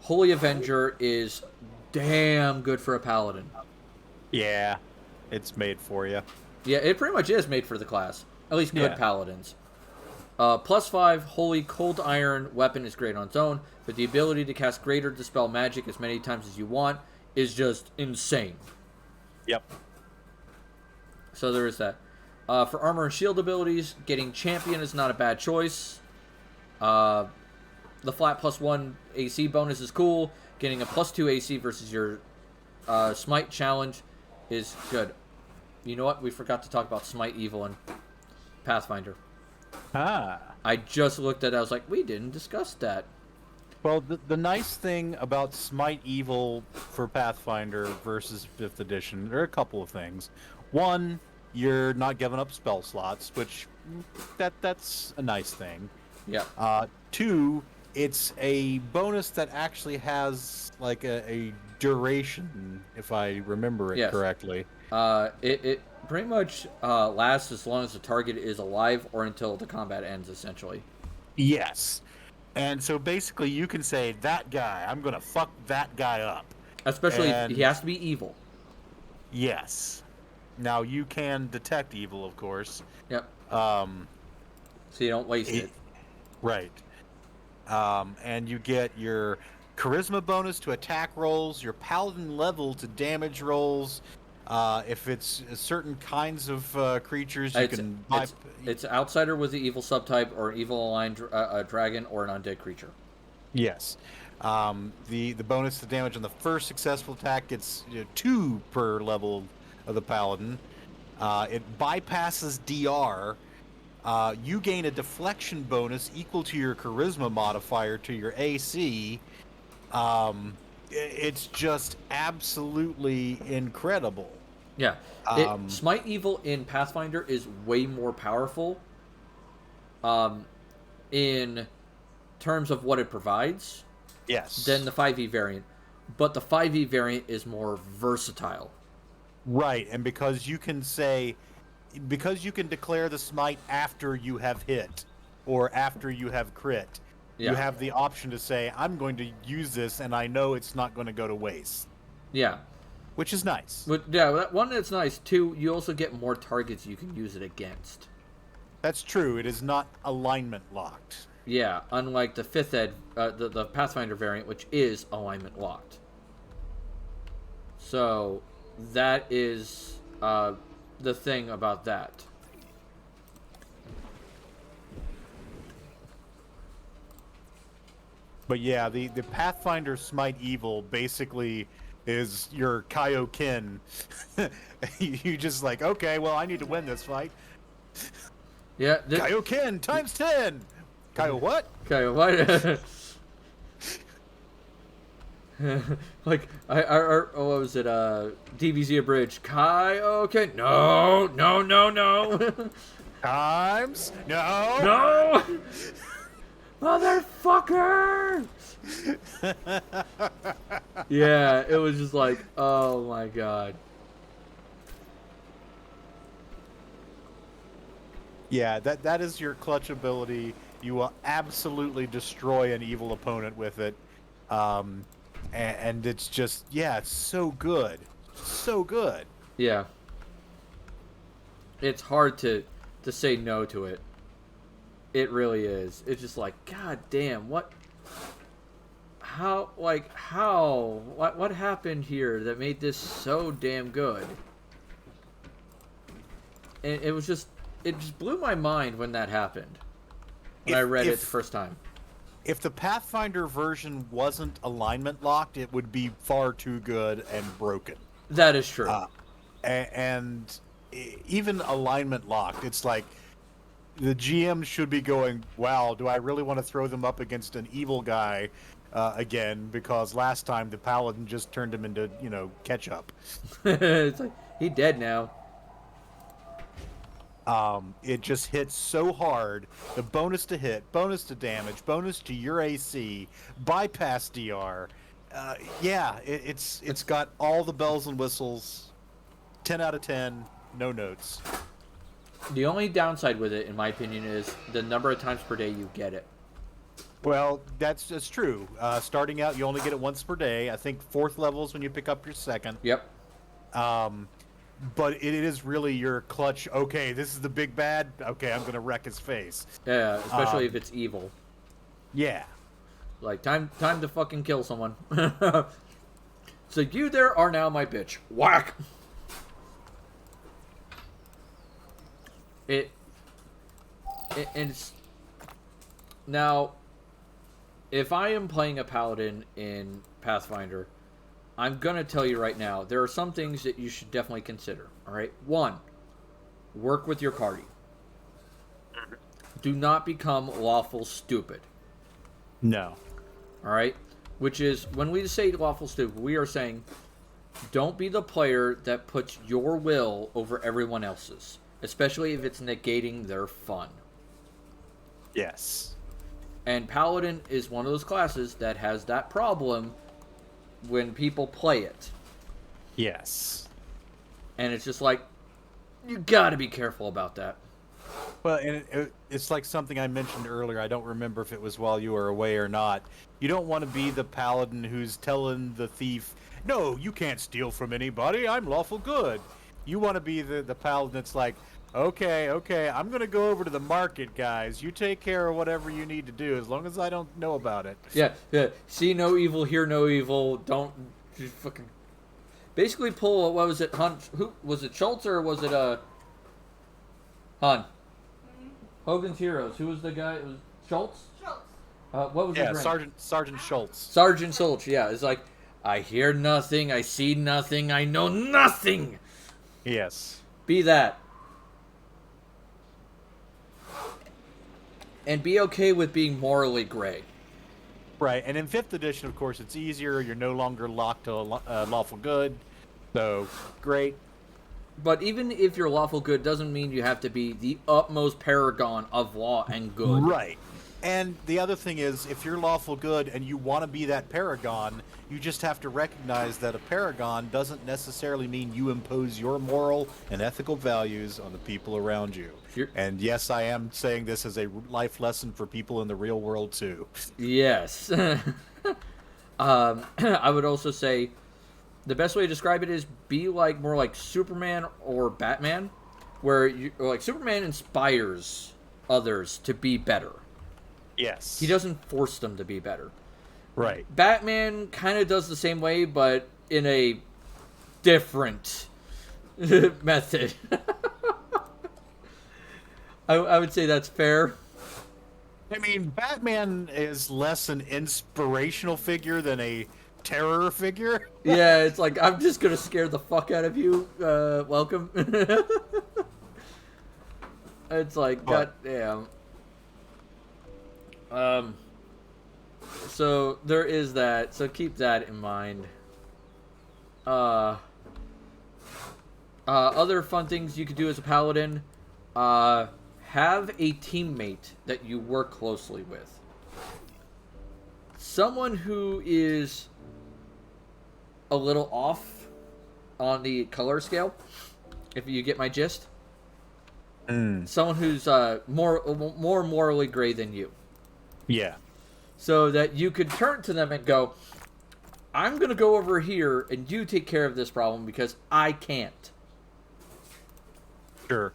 Holy Avenger is damn good for a paladin. Yeah, it's made for you. Yeah, it pretty much is made for the class. At least good paladins. +5, Holy Cold Iron weapon is great on its own, but the ability to cast Greater Dispel Magic as many times as you want is just insane. Yep. So there is that. For armor and shield abilities, getting Champion is not a bad choice. The flat +1 AC bonus is cool. Getting a +2 AC versus your Smite challenge is good. You know what? We forgot to talk about Smite Evil in Pathfinder. I just looked at it. I was like, we didn't discuss that. Well, the nice thing about Smite Evil for Pathfinder versus 5th edition, there are a couple of things. One, you're not giving up spell slots, which that's a nice thing. Yeah. Two, it's a bonus that actually has like a duration, if I remember it correctly. It pretty much lasts as long as the target is alive or until the combat ends, essentially. Yes. And so basically you can say, that guy, I'm going to fuck that guy up. Especially if he has to be evil. Yes. Now, you can detect evil, of course. Yep. So you don't waste it. Right. And you get your charisma bonus to attack rolls, your paladin level to damage rolls. If it's certain kinds of creatures, you can... It's outsider with the evil subtype, or evil aligned dragon, or an undead creature. Yes. The bonus to damage on the first successful attack gets 2 per level of the paladin. It bypasses DR. You gain a deflection bonus equal to your charisma modifier to your AC. It's just absolutely incredible. Yeah. Smite Evil in Pathfinder is way more powerful in terms of what it provides than the 5e variant. But the 5e variant is more versatile. Right, and because you can declare the smite after you have hit or after you have crit, you have the option to say, I'm going to use this and I know it's not going to go to waste. Yeah. Which is nice. But yeah, one, it's nice. Two, you also get more targets you can use it against. That's true. It is not alignment locked. Yeah, unlike the 5th ed, the Pathfinder variant, which is alignment locked. So that is the thing about that. But yeah, the Pathfinder Smite Evil basically is your Kaioken. You just like, okay, well, I need to win this fight. Yeah. Kaioken times 10! Kaio what? Kaio what? Like, what was it, DBZ Abridged. Kaioken. No. Times? No! No! Motherfucker! Yeah, it was just like, oh my god. Yeah, that is your clutch ability. You will absolutely destroy an evil opponent with it. And it's just, yeah, it's so good. So good. Yeah. It's hard to say no to it. It really is. It's just like, god damn, what happened here that made this so damn good? And it just blew my mind when that happened. When I read it the first time. If the Pathfinder version wasn't alignment locked, it would be far too good and broken. That is true. And even alignment locked, it's like the GM should be going, wow, do I really want to throw them up against an evil guy again? Because last time the Paladin just turned him into, ketchup. It's like, he dead now. It just hits so hard. The bonus to hit, bonus to damage, bonus to your AC, bypass DR. Yeah, it's got all the bells and whistles. 10 out of 10, no notes. The only downside with it, in my opinion, is the number of times per day you get it. Well, that's true. Starting out, you only get it once per day. I think 4th level is when you pick up your 2nd. Yep. But it is really your clutch. Okay, this is the big bad. Okay, I'm gonna wreck his face. Yeah, especially if it's evil. Yeah. Like, time to fucking kill someone. So you there are now my bitch. Whack! And it's... Now, if I am playing a paladin in Pathfinder, I'm gonna tell you right now, there are some things that you should definitely consider, alright? 1, work with your party. Do not become lawful stupid. No. Alright? Which is, when we say lawful stupid, we are saying, don't be the player that puts your will over everyone else's. Especially if it's negating their fun. Yes. And Paladin is one of those classes that has that problem when people play it. Yes. And it's just like, you gotta be careful about that. Well, and it's like something I mentioned earlier. I don't remember if it was while you were away or not. You don't want to be the paladin who's telling the thief, no, you can't steal from anybody. I'm lawful good. You want to be the paladin that's like, okay, I'm going to go over to the market, guys. You take care of whatever you need to do, as long as I don't know about it. Yeah. See no evil, hear no evil. Don't just fucking... Basically pull, what was it, Han? Who was it, Schultz or was it, Han? Hogan's Heroes. Who was the guy? It was Schultz? Schultz. What was his rank? Sergeant Schultz. Sergeant Schultz, yeah. It's like, I hear nothing, I see nothing, I know nothing. Yes. Be that. And be okay with being morally gray. Right, and in 5th edition, of course, it's easier. You're no longer locked to lawful good. So, great. But even if you're lawful good, doesn't mean you have to be the utmost paragon of law and good. Right. And the other thing is, if you're lawful good and you want to be that paragon, you just have to recognize that a paragon doesn't necessarily mean you impose your moral and ethical values on the people around you. Sure. And yes, I am saying this as a life lesson for people in the real world, too. Yes. I would also say, the best way to describe it is be like more like Superman or Batman, where like Superman inspires others to be better. Yes. He doesn't force them to be better. Right. Batman kind of does the same way, but in a different method. I would say that's fair. I mean, Batman is less an inspirational figure than a terror figure. Yeah, it's like, I'm just gonna scare the fuck out of you. Welcome. It's like, goddamn. So there is that. So keep that in mind. Other fun things you could do as a paladin. Have a teammate that you work closely with. Someone who is a little off on the color scale, if you get my gist. Someone who's more morally gray than you. Yeah. So that you could turn to them and go, I'm going to go over here and you take care of this problem because I can't. Sure.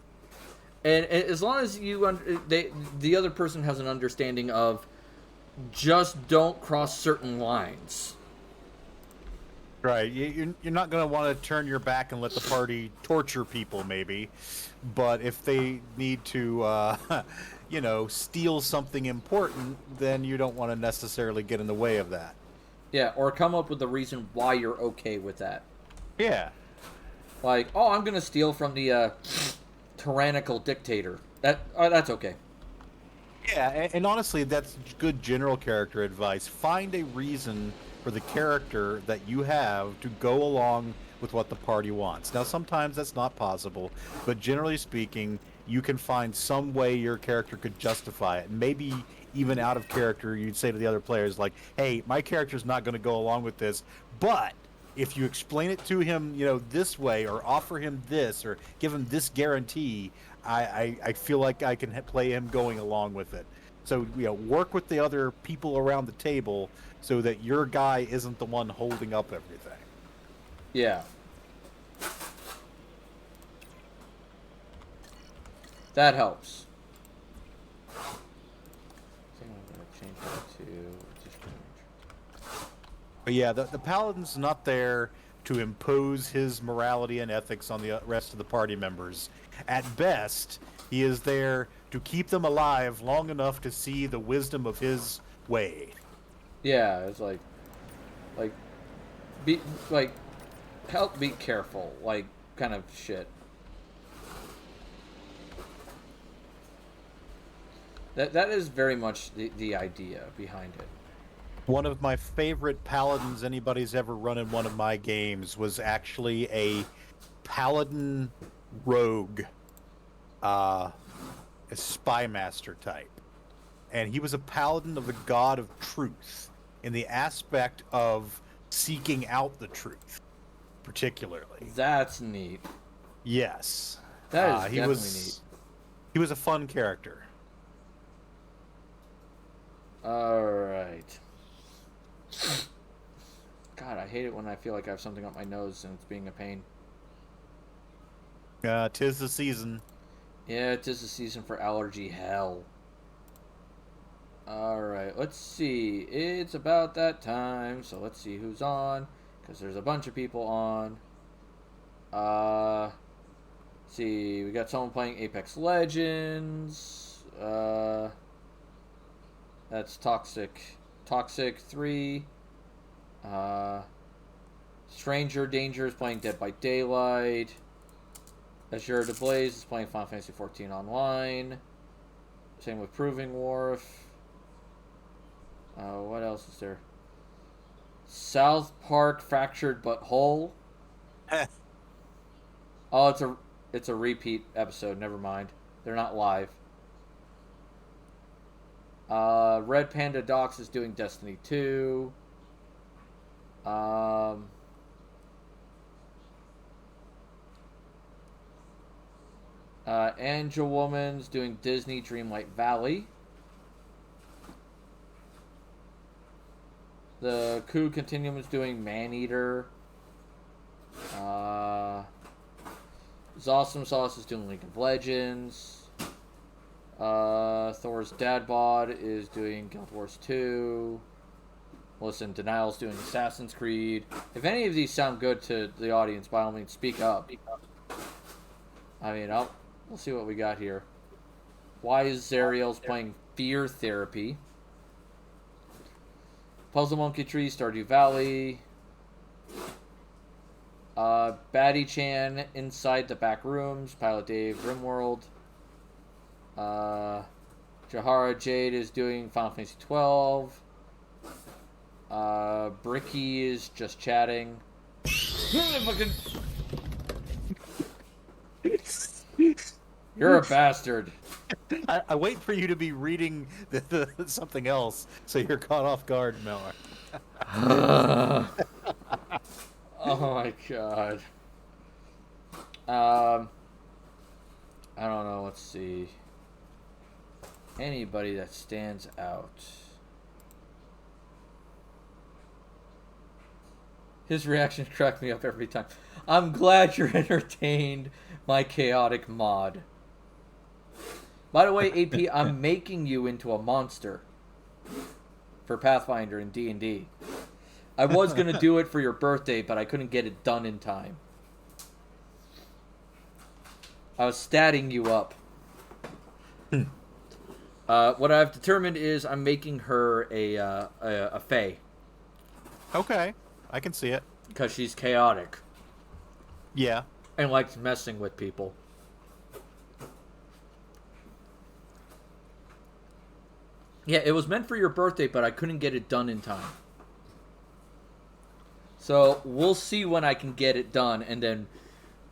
And as long as the other person has an understanding of just don't cross certain lines. Right. You're not going to want to turn your back and let the party torture people, maybe. But if they need to, steal something important, then you don't want to necessarily get in the way of that. Yeah, or come up with the reason why you're okay with that. Yeah. Like, oh, I'm going to steal from the tyrannical dictator. That's okay. Yeah, and honestly, that's good general character advice. Find a reason for the character that you have to go along with what the party wants. Now, sometimes that's not possible, but generally speaking, you can find some way your character could justify it. Maybe even out of character, you'd say to the other players, like, hey, my character's not going to go along with this, but if you explain it to him, this way, or offer him this, or give him this guarantee, I feel like I can play him going along with it. So, work with the other people around the table so that your guy isn't the one holding up everything. Yeah. That helps. I think I'm going to change that to just. But yeah, the Paladin's not there to impose his morality and ethics on the rest of the party members. At best, he is there to keep them alive long enough to see the wisdom of his way. Yeah, it's like, help be careful, kind of shit. That is very much the idea behind it. One of my favorite Paladins anybody's ever run in one of my games was actually a Paladin rogue, a spy master type. And he was a Paladin of the god of truth in the aspect of seeking out the truth, particularly. That's neat. Yes. That is definitely neat. He was a fun character. Alright. God, I hate it when I feel like I have something up my nose and it's being a pain. 'Tis the season. Yeah, it is the season for allergy hell. Alright, let's see. It's about that time, so let's see who's on. Because there's a bunch of people on. Let's see, we got someone playing Apex Legends. That's Toxic 3. Stranger Danger is playing Dead by Daylight. Azure DeBlaze is playing Final Fantasy XIV Online. Same with Proving Wharf. What else is there? South Park Fractured But Whole. Oh, it's a repeat episode. Never mind. They're not live. Red Panda Docs is doing Destiny 2. Angel Woman's doing Disney Dreamlight Valley. The Coup Continuum is doing Maneater. Zawesome Sauce is doing League of Legends. Thor's Dad Bod is doing Guild Wars 2. Listen, Denial's doing Assassin's Creed. If any of these sound good to the audience, by all means, speak up. I mean, we'll see what we got here. Why is Zariel's playing Fear Therapy? Puzzle Monkey Tree, Stardew Valley. Batty Chan, Inside the Back Rooms, Pilot Dave, Rimworld. Jahara Jade is doing Final Fantasy 12. Bricky is just chatting. You're a bastard. I wait for you to be reading something else, so you're caught off guard, Miller. Oh my god. I don't know. Let's see. Anybody that stands out. His reactions crack me up every time. I'm glad you're entertained, my chaotic mod. By the way, AP, I'm making you into a monster for Pathfinder and D&D. I was going to do it for your birthday, but I couldn't get it done in time. I was statting you up. What I've determined is I'm making her a fae. Okay, I can see it. Because she's chaotic. Yeah. And likes messing with people. Yeah, it was meant for your birthday, but I couldn't get it done in time. So, we'll see when I can get it done, and then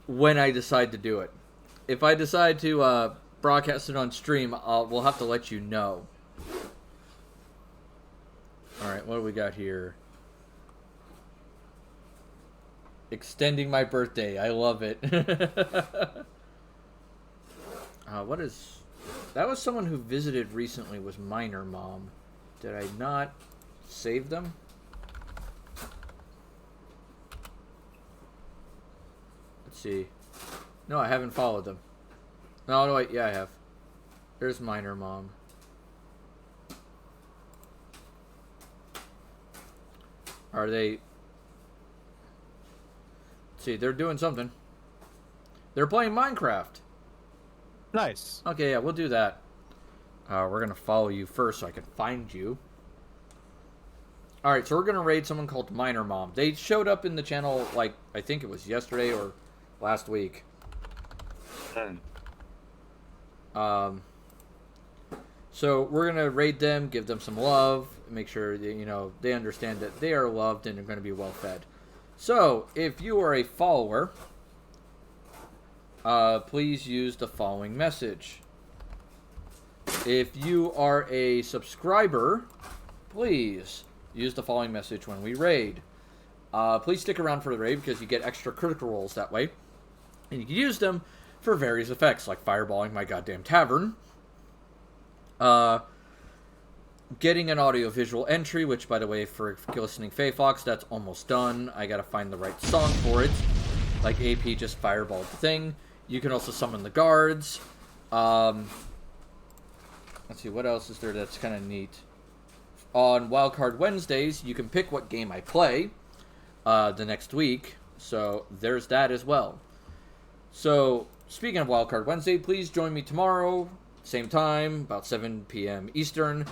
when I decide to do it. If I decide to broadcast it on stream, we'll have to let you know. Alright, what do we got here? Extending my birthday. I love it. What is... That was someone who visited recently, was Minor Mom. Did I not save them? Let's see. No, I haven't followed them. No, wait, yeah, I have. There's Minor Mom. Are they... Let's see, they're doing something. They're playing Minecraft. Nice. Okay, yeah, we'll do that. We're going to follow you first so I can find you. Alright, so we're going to raid someone called Minor Mom. They showed up in the channel, like, I think it was yesterday or last week. So we're going to raid them, give them some love, make sure that, you know, they understand that they are loved and are going to be well fed. So, if you are a follower, please use the following message. If you are a subscriber, please use the following message when we raid. Please stick around for the raid because you get extra critical rolls that way. And you can use them for various effects, like fireballing my goddamn tavern. Getting an audio-visual entry, which, by the way, for listening Faye Fox, that's almost done. I gotta find the right song for it. Like AP just fireballed the thing. You can also summon the guards. Let's see, what else is there that's kind of neat? On Wildcard Wednesdays, you can pick what game I play the next week. So there's that as well. So, speaking of Wildcard Wednesday, please join me tomorrow, same time, about 7 p.m. Eastern,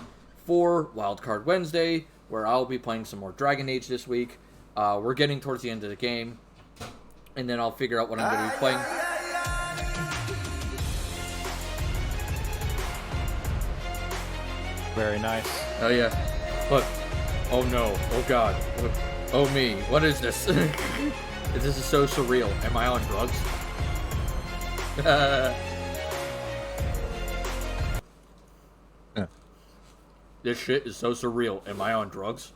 for Wildcard Wednesday, where I'll be playing some more Dragon Age this week. We're getting towards the end of the game, and then I'll figure out what I'm going to be playing. Very nice. Oh, yeah. Look. Oh, no. Oh, God. What? Oh, me. What is this? This is so surreal. Am I on drugs? This shit is so surreal. Am I on drugs?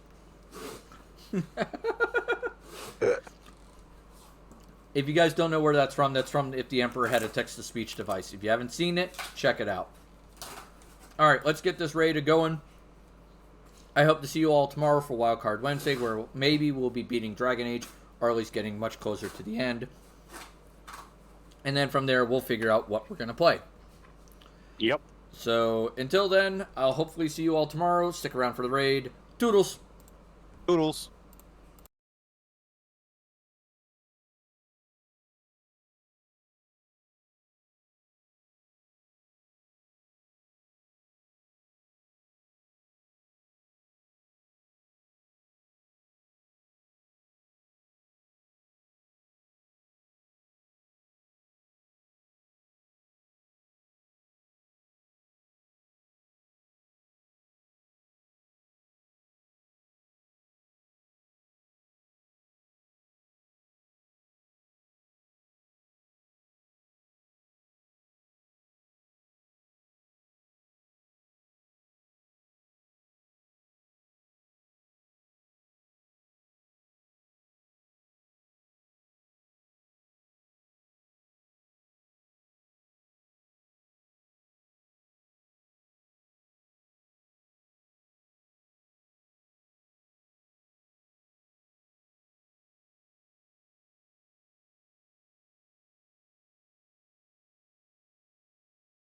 If you guys don't know where that's from If the Emperor Had a Text-to-Speech Device. If you haven't seen it, check it out. Alright, let's get this raid going. I hope to see you all tomorrow for Wildcard Wednesday, where maybe we'll be beating Dragon Age, or at least getting much closer to the end. And then from there, we'll figure out what we're going to play. Yep. So, until then, I'll hopefully see you all tomorrow. Stick around for the raid. Toodles! Toodles.